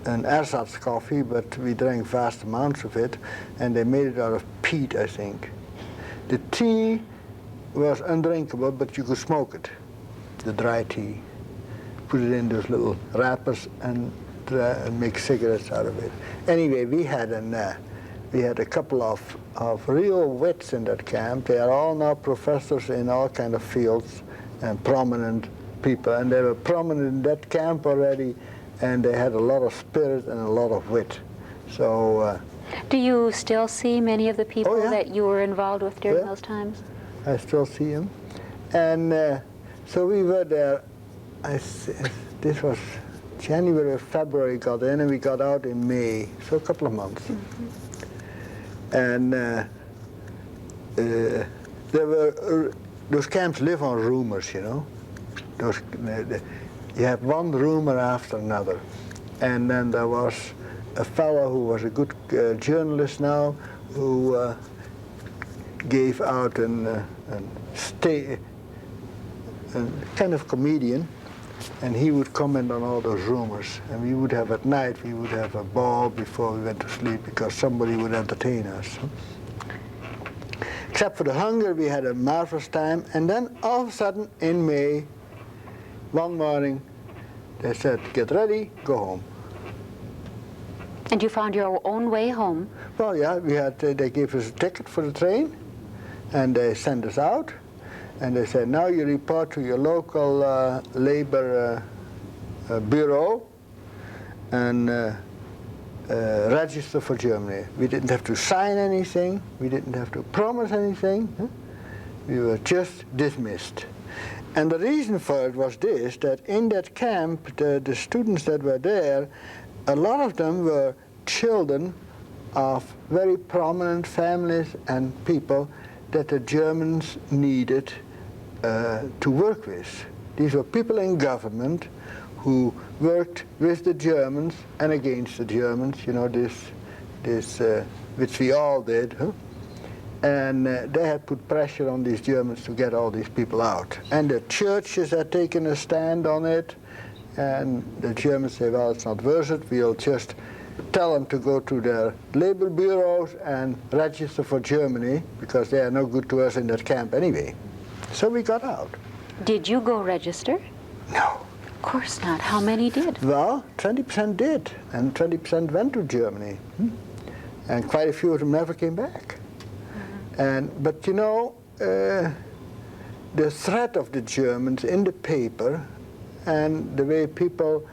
S2: an ersatz coffee, but we drank vast amounts of it, and they made it out of peat, I think. The tea was undrinkable, but you could smoke it, the dry tea. Put it in those little wrappers and make cigarettes out of it. Anyway, we had a couple of real wits in that camp. They are all now professors in all kind of fields and prominent people, and they were prominent in that camp already, and they had a lot of spirit and a lot of wit. So.
S1: Do you still see many of the people
S2: Oh, yeah.
S1: that you were involved with during
S2: Yeah.
S1: those times?
S2: I still see him, and so we were there. This was January or February. Got in, and we got out in May, so a couple of months. And there were those camps live on rumors, you know. You have one rumor after another, and then there was a fellow who was a good journalist now, who gave out a kind of comedian, and he would comment on all those rumors. And we would have at night, we would have a ball before we went to sleep because somebody would entertain us. Except for the hunger, we had a marvelous time. And then all of a sudden, in May, one morning, they said, "Get ready, go home."
S1: And you found your own way home?
S2: Well, yeah, we had. They gave us a ticket for the train, and they sent us out. And they said, "Now you report to your local labor bureau and register for Germany." We didn't have to sign anything. We didn't have to promise anything. Huh? We were just dismissed. And the reason for it was this, that in that camp, the students that were there, a lot of them were children of very prominent families and people that the Germans needed to work with. These were people in government who worked with the Germans and against the Germans, you know, this which we all did. Huh? And they had put pressure on these Germans to get all these people out. And the churches had taken a stand on it, and the Germans say, "Well, it's not worth it, we'll just tell them to go to their labor bureaus and register for Germany, because they are no good to us in that camp anyway." So we got out.
S1: Did you go register?
S2: No.
S1: Of course not. How many did?
S2: Well, 20% did, and 20% went to Germany. And quite a few of them never came back. But you know, the threat of the Germans in the paper and the way people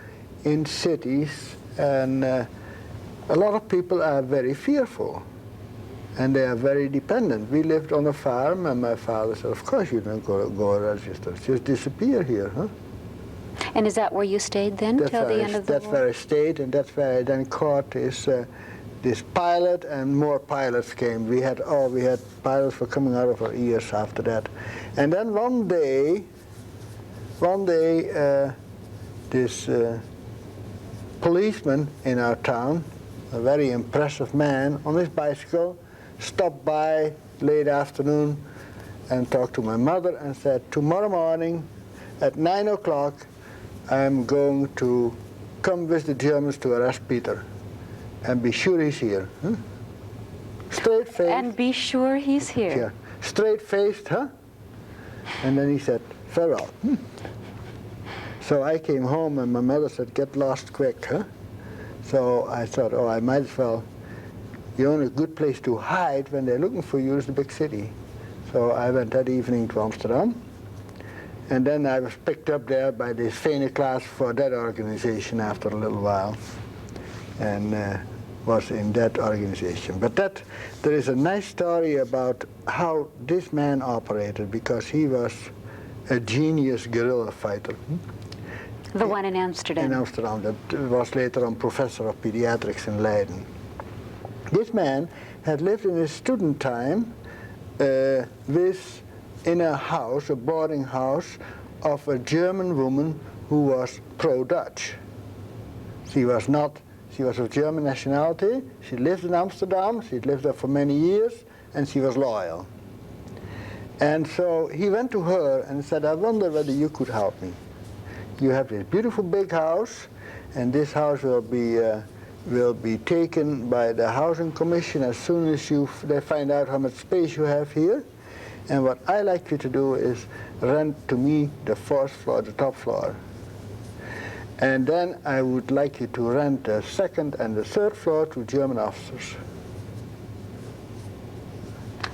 S2: in cities, and a lot of people are very fearful. And they are very dependent. We lived on a farm, and my father said, "Of course you don't go register. Just disappear here, huh?"
S1: And is that where you stayed then till the end of the war?
S2: That's where I stayed, and that's where I then caught this pilot, and more pilots came. We had pilots were coming out of our ears after that. And then one day, this policeman in our town, a very impressive man, on his bicycle, stopped by late afternoon and talked to my mother and said, "Tomorrow morning at 9 o'clock, I'm going to come with the Germans to arrest Peter. And be sure he's here." Huh? Straight-faced.
S1: And be sure he's here.
S2: Yeah. Straight-faced, huh? And then he said, "Farewell." So I came home, and my mother said, "Get lost quick, huh?" So I thought, oh, I might as well. The only good place to hide when they're looking for you is the big city. So I went that evening to Amsterdam. And then I was picked up there by this Vene class for that organization after a little while. And was in that organization. But there is a nice story about how this man operated, because he was a genius guerrilla fighter.
S1: The one in Amsterdam.
S2: In Amsterdam, that was later on professor of pediatrics in Leiden. This man had lived in his student time in a house, a boarding house, of a German woman who was pro-Dutch. She was of German nationality. She lived in Amsterdam. She'd lived there for many years, and she was loyal. And so he went to her and said, "I wonder whether you could help me. you have this beautiful big house, and this house will be taken by the housing commission as soon as they find out how much space you have here. And what I like you to do is rent to me the fourth floor, the top floor. And then I would like you to rent the second and the third floor to German officers.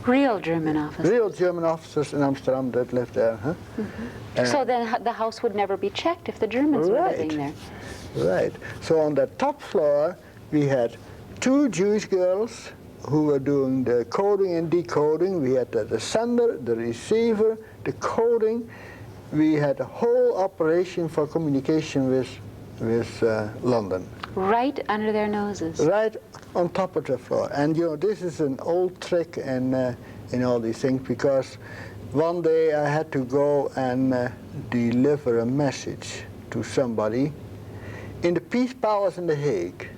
S1: Real German officers.
S2: Real German officers in Amsterdam that live there. Huh?
S1: So then the house would never be checked if the Germans were living there.
S2: Right. So on the top floor, we had 2 Jewish girls who were doing the coding and decoding. We had the sender, the receiver, the coding. We had a whole operation for communication with London.
S1: Right under their noses.
S2: Right on top of the floor. And you know, this is an old trick in all these things, because one day I had to go and deliver a message to somebody in the Peace Palace in The Hague.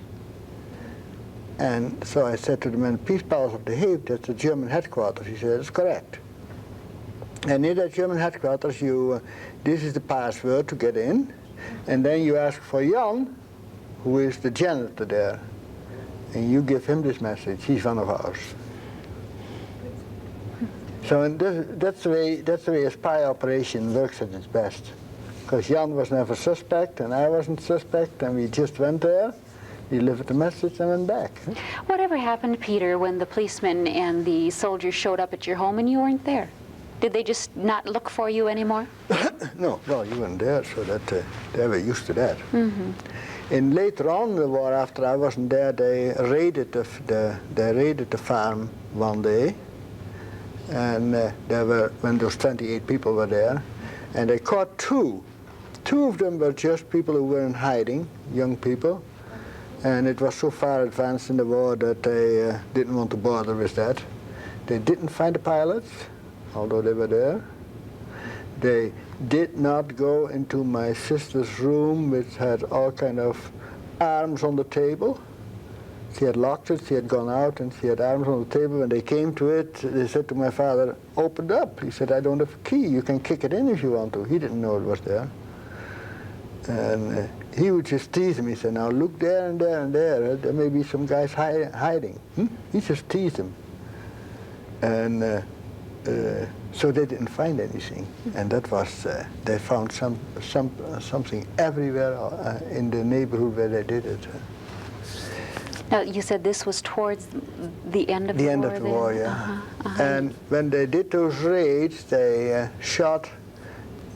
S2: And so I said to the man, Peace Palace of The Hague, that's the German headquarters. He said, that's correct. And in that German headquarters, this is the password to get in, and then you ask for Jan, who is the janitor there, and you give him this message. He's one of ours. So and that's the way a spy operation works at its best. Because Jan was never suspect, and I wasn't suspect, and we just went there, delivered the message, and went back.
S1: Whatever happened, Peter, when the policemen and the soldiers showed up at your home and you weren't there? Did they just not look for you anymore?
S2: No, well, you weren't there, so that they were used to that. And later on in the war, after I wasn't there, they raided the farm one day, and when those 28 people were there, and they caught 2. 2 of them were just people who were in hiding, young people, and it was so far advanced in the war that they didn't want to bother with that. They didn't find the pilots, although they were there. They did not go into my sister's room, which had all kind of arms on the table. She had locked it, she had gone out, and she had arms on the table. When they came to it, they said to my father, open it up. He said, I don't have a key, you can kick it in if you want to. He didn't know it was there. And he would just tease him. He said, now look there and there and there. There may be some guys hiding. He just teased him. And so they didn't find anything, and that was they found something everywhere in the neighborhood where they did it.
S1: Now, you said this was towards the end of the war?
S2: The end of the war, yeah. And when they did those raids, they shot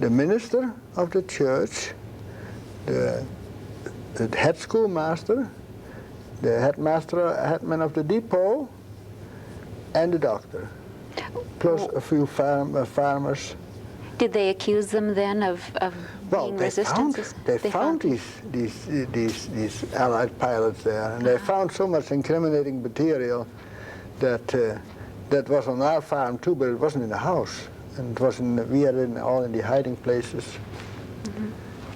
S2: the minister of the church, the head schoolmaster, the headman of the depot, and the doctor, plus a few farmers.
S1: Did they accuse them then of being resistance?
S2: They found these Allied pilots there, and they found so much incriminating material that was on our farm too, but it wasn't in the house, and it was we had it all in the hiding places,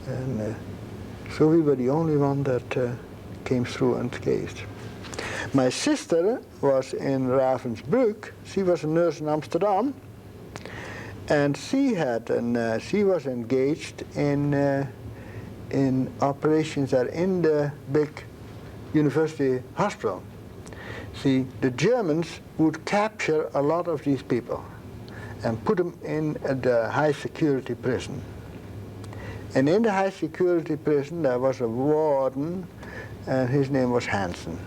S2: and so we were the only one that came through unscathed. My sister was in Ravensbrück. She was a nurse in Amsterdam, and she was engaged in operations there in the big university hospital. See, the Germans would capture a lot of these people and put them in the high security prison. And in the high security prison there was a warden, and his name was Hansen.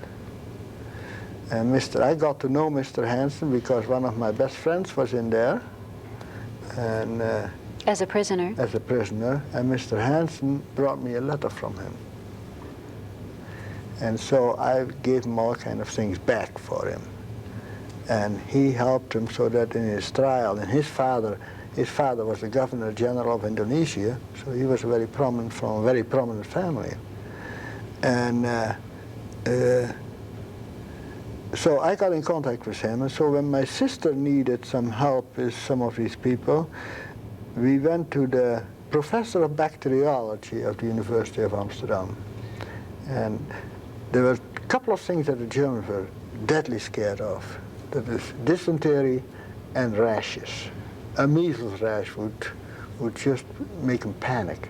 S2: And I got to know Mr. Hansen because one of my best friends was in there. And
S1: as a prisoner?
S2: As a prisoner. And Mr. Hansen brought me a letter from him. And so I gave him all kind of things back for him. And he helped him so that in his trial, and his father was the Governor General of Indonesia, so he was very prominent, from a very prominent family. And so I got in contact with him, and so when my sister needed some help with some of these people, we went to the professor of bacteriology of the University of Amsterdam. And there were a couple of things that the Germans were deadly scared of. That is dysentery and rashes. A measles rash would just make them panic.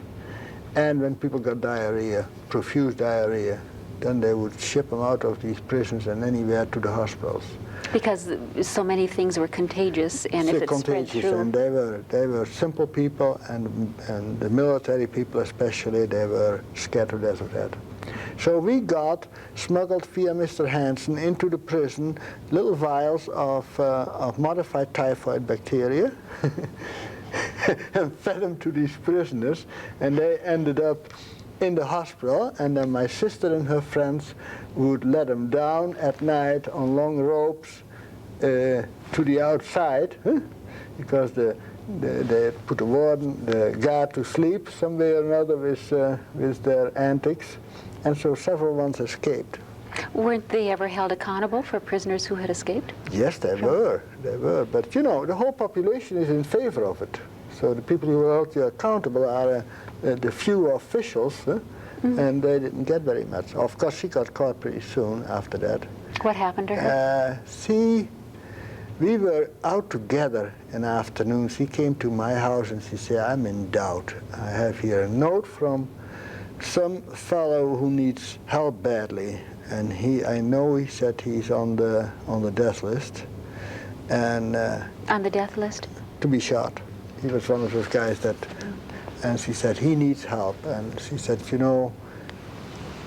S2: And when people got diarrhea, profuse diarrhea, then they would ship them out of these prisons and anywhere to the hospitals.
S1: Because so many things were contagious, and if it spread
S2: Contagious,
S1: through.
S2: and they were simple people, and the military people especially, they were scared to death of that. So we smuggled via Mr. Hansen into the prison little vials of modified typhoid bacteria and fed them to these prisoners, and they ended up in the hospital, and then my sister and her friends would let them down at night on long ropes to the outside, because they put the guard to sleep some way or another with their antics, and so several ones escaped.
S1: Weren't they ever held accountable for prisoners who had escaped?
S2: Yes, they were, but you know, the whole population is in favor of it. So the people who are held accountable are the few officials, and they didn't get very much. Of course, she got caught pretty soon after that.
S1: What happened to her?
S2: We were out together in the afternoon. She came to my house and she said, "I'm in doubt. I have here a note from some fellow who needs help badly, and I know he said he's on the death list, and
S1: On the death list?
S2: to be shot. He was one of those guys that." And she said, "He needs help." And she said, "You know,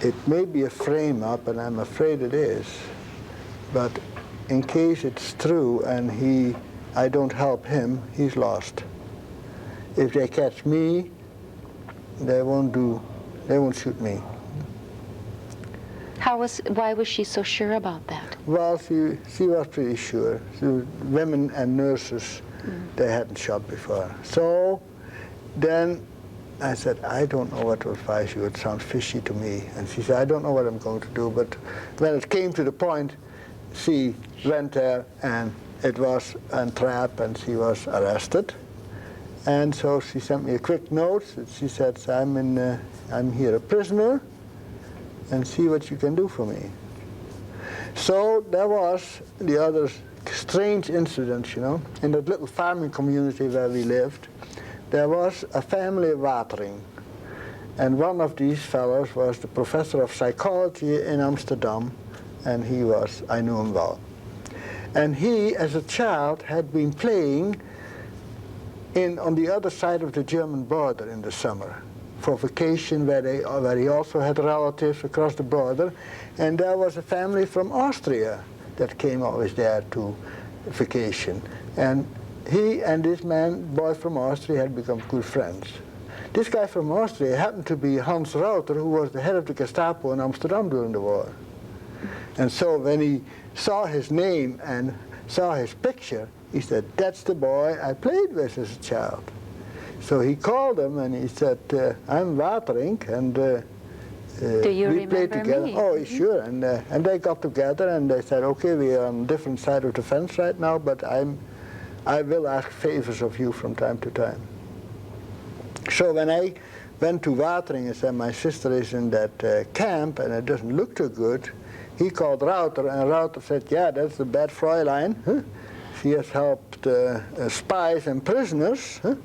S2: it may be a frame-up, and I'm afraid it is, but in case it's true and I don't help him, he's lost. If they catch me, they won't shoot me."
S1: Why was she so sure about that?
S2: Well, she was pretty sure. Women and nurses, they hadn't shot before. So then I said, "I don't know what to advise you. It sounds fishy to me." And she said, "I don't know what I'm going to do." But when it came to the point, she went there, and it was a trap, and she was arrested. And so she sent me a quick note. She said, "I'm here a prisoner, and see what you can do for me." So there was the other strange incident, you know. In that little farming community where we lived, there was a family watering. And one of these fellows was the professor of psychology in Amsterdam, and I knew him well. And he, as a child, had been playing on the other side of the German border in the summer for vacation, where he also had relatives across the border. And there was a family from Austria that came always there to vacation. And he and this boy from Austria had become good friends. This guy from Austria happened to be Hans Rauter, who was the head of the Gestapo in Amsterdam during the war. And so when he saw his name and saw his picture, he said, "That's the boy I played with as a child." So he called him and he said, "I'm Watering, and
S1: Do you
S2: we played
S1: remember
S2: together."
S1: me?
S2: Oh, sure. And they got together and they said, "Okay, we are on different side of the fence right now, but I will ask favors of you from time to time." So when I went to Watering and said, "My sister is in that camp and it doesn't look too good," he called Rauter, and Rauter said, "Yeah, that's the bad Fräulein. Huh? She has helped spies and prisoners, huh?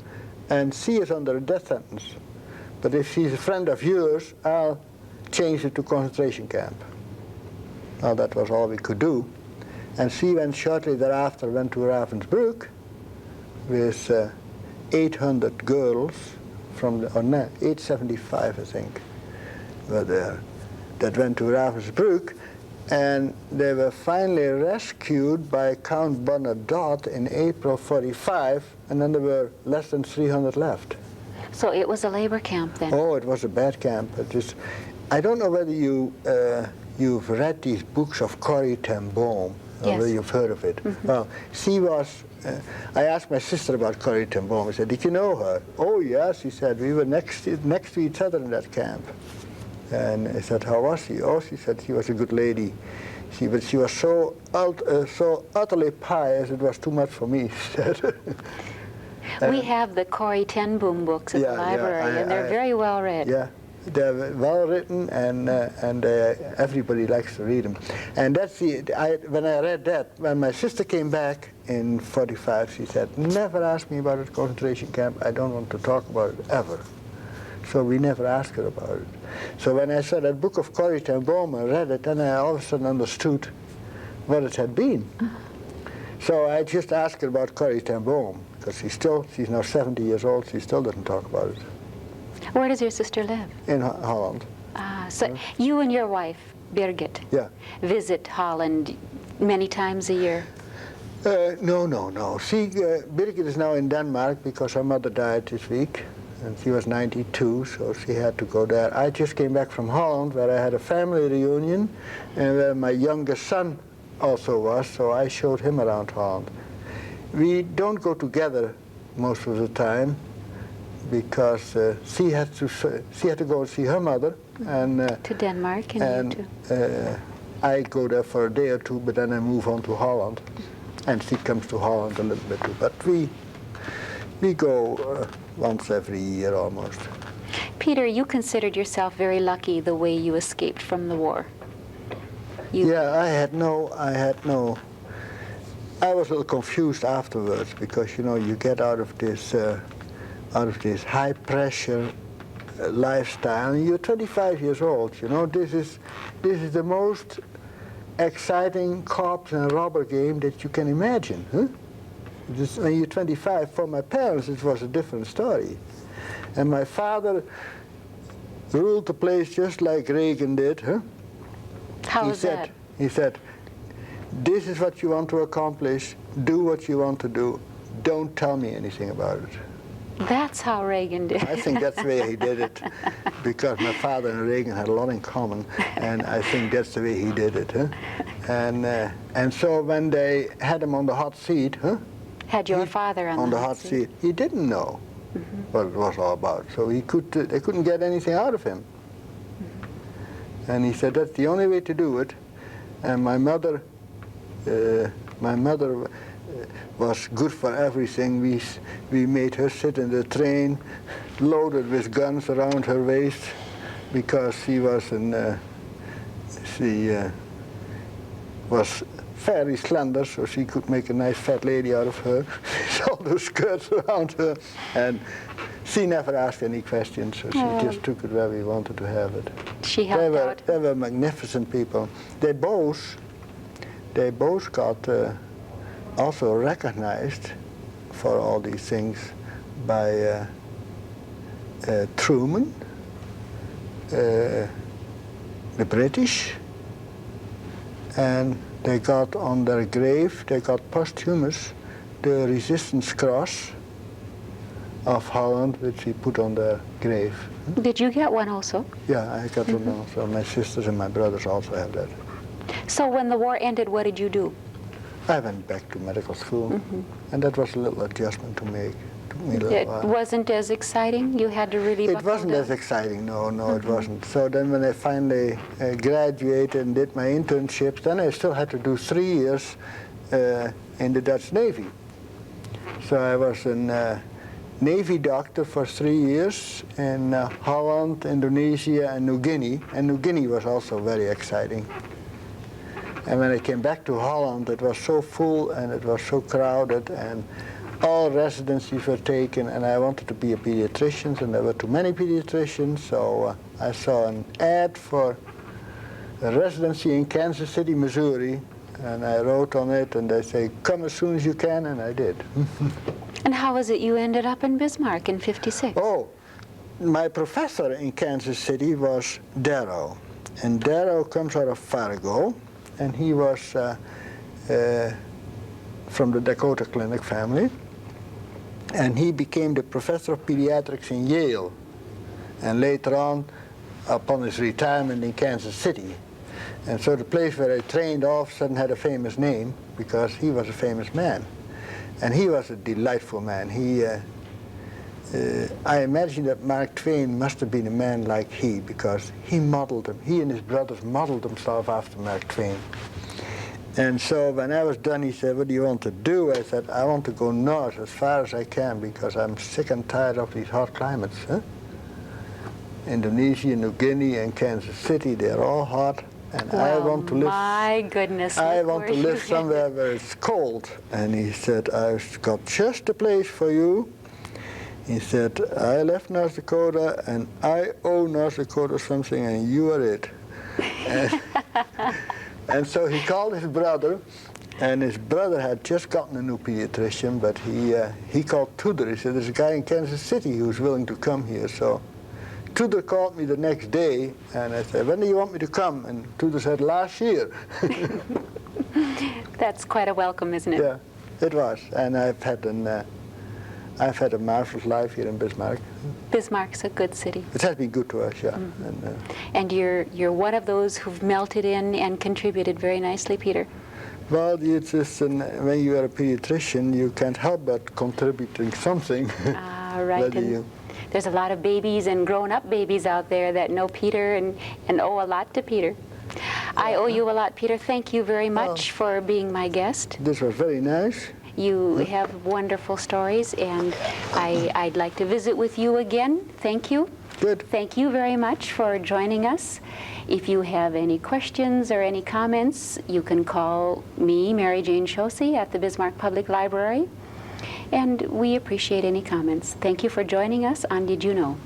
S2: And she is under a death sentence. But if she's a friend of yours, I'll change it to concentration camp." Well, that was all we could do. And she shortly thereafter went to Ravensbrück with 800 girls from 875, I think, were there, that went to Ravensbrück, and they were finally rescued by Count Bernadotte in April 45, and then there were less than 300 left.
S1: So it was a labor camp then?
S2: Oh, it was a bad camp. I don't know whether you've read these books of Corrie ten Boom, or
S1: Yes.
S2: whether you've heard of it. Well, she was, I asked my sister about Corrie ten Boom. I said, "Did you know her?" "Oh, yes," she said, "we were next to each other in that camp." And I said, "How was she?" "Oh," she said, "she was a good lady. But she was so utterly pious, it was too much for me," she said.
S1: We have the Corrie ten Boom books at the library, and they're very well read.
S2: Yeah, they're well written, and everybody likes to read them. And that's when I read that, when my sister came back in 45, she said, "Never ask me about a concentration camp. I don't want to talk about it ever." So we never asked her about it. So when I saw that book of Corrie ten Boom and read it, then I all of a sudden understood what it had been. So I just asked her about Corrie ten Boom, because she's now 70 years old, she still doesn't talk about it.
S1: Where does your sister live?
S2: In Holland.
S1: So you and your wife, Birgit,
S2: Yeah.
S1: visit Holland many times a year?
S2: No. Birgit is now in Denmark because her mother died this week, and she was 92, so she had to go there. I just came back from Holland, where I had a family reunion, and where my youngest son also was, so I showed him around Holland. We don't go together most of the time, because she had to go and see her mother, and
S1: To Denmark and you too?
S2: I go there for a day or two, but then I move on to Holland, and she comes to Holland a little bit too. But we go once every year almost.
S1: Peter, you considered yourself very lucky the way you escaped from the war.
S2: Yeah, I was a little confused afterwards, because you get out of this high pressure lifestyle, and you're 25 years old. This is the most exciting cops and robber game that you can imagine. Huh? When you're 25, for my parents it was a different story. And my father ruled the place just like Reagan did. Huh?
S1: How was that?
S2: He said, this is what you want to accomplish, do what you want to do, don't tell me anything about it.
S1: That's how Reagan did.
S2: I think that's the way he did it, because my father and Reagan had a lot in common, and I think that's the way he did it. Huh? And so when they had him on the hot seat,
S1: Had your father on
S2: the hot seat, he didn't know what it was all about. So they couldn't get anything out of him. And he said that's the only way to do it. And my mother was good for everything. We made her sit in the train, loaded with guns around her waist, because she was fairly slender, so she could make a nice fat lady out of her. All those skirts around her, and she never asked any questions, so she just took it where we wanted to have it.
S1: She helped out.
S2: They were magnificent people. They both got also recognized for all these things by Truman, the British, and they got on their grave, they got posthumous the Resistance Cross of Holland, which he put on their grave.
S1: Did you get one also?
S2: Yeah, I got one also. My sisters and my brothers also have that.
S1: So when the war ended, what did you do?
S2: I went back to medical school, and that was a little adjustment to make. Took me a little
S1: It
S2: while.
S1: wasn't as exciting? You had to really
S2: It
S1: buckle
S2: wasn't
S1: down?
S2: as exciting, no, it wasn't. So then when I finally graduated and did my internships, then I still had to do 3 years in the Dutch Navy. So I was a Navy doctor for 3 years in Holland, Indonesia, and New Guinea. And New Guinea was also very exciting. And when I came back to Holland, it was so full and it was so crowded, and all residencies were taken, and I wanted to be a pediatrician, and there were too many pediatricians, so I saw an ad for a residency in Kansas City, Missouri, and I wrote on it, and they say, come as soon as you can, and I did.
S1: And how was it you ended up in Bismarck in '56?
S2: Oh, my professor in Kansas City was Darrow, and Darrow comes out of Fargo, and he was from the Dakota Clinic family, and he became the professor of pediatrics in Yale, and later on, upon his retirement, in Kansas City. And so the place where I trained all of a sudden had a famous name, because he was a famous man. And he was a delightful man. I imagine that Mark Twain must have been a man like he, because he and his brothers modeled themselves after Mark Twain. And so when I was done, he said, what do you want to do? I said, I want to go north as far as I can, because I'm sick and tired of these hot climates. Huh? Indonesia, New Guinea, and Kansas City, they're all hot. And I want to live.
S1: My goodness!
S2: I want to live somewhere where it's cold. And he said, I've got just the place for you. He said, I left North Dakota and I owe North Dakota something and you are it. And so he called his brother, and his brother had just gotten a new pediatrician, but he called Tudor. He said, there's a guy in Kansas City who's willing to come here. So Tudor called me the next day, and I said, when do you want me to come? And Tudor said, last year.
S1: That's quite a welcome, isn't it?
S2: Yeah, it was. And I've had a marvelous life here in Bismarck.
S1: Bismarck's a good city.
S2: It has been good to us, yeah.
S1: And you're one of those who've melted in and contributed very nicely, Peter.
S2: Well, it's just, when you are a pediatrician, you can't help but contributing something.
S1: Right. And there's a lot of babies and grown-up babies out there that know Peter and owe a lot to Peter. I owe you a lot, Peter. Thank you very much for being my guest.
S2: This was very nice.
S1: You have wonderful stories, and I'd like to visit with you again. Thank you.
S2: Good.
S1: Thank you very much for joining us. If you have any questions or any comments, you can call me, Mary Jane Shosey, at the Bismarck Public Library, and we appreciate any comments. Thank you for joining us on Did You Know?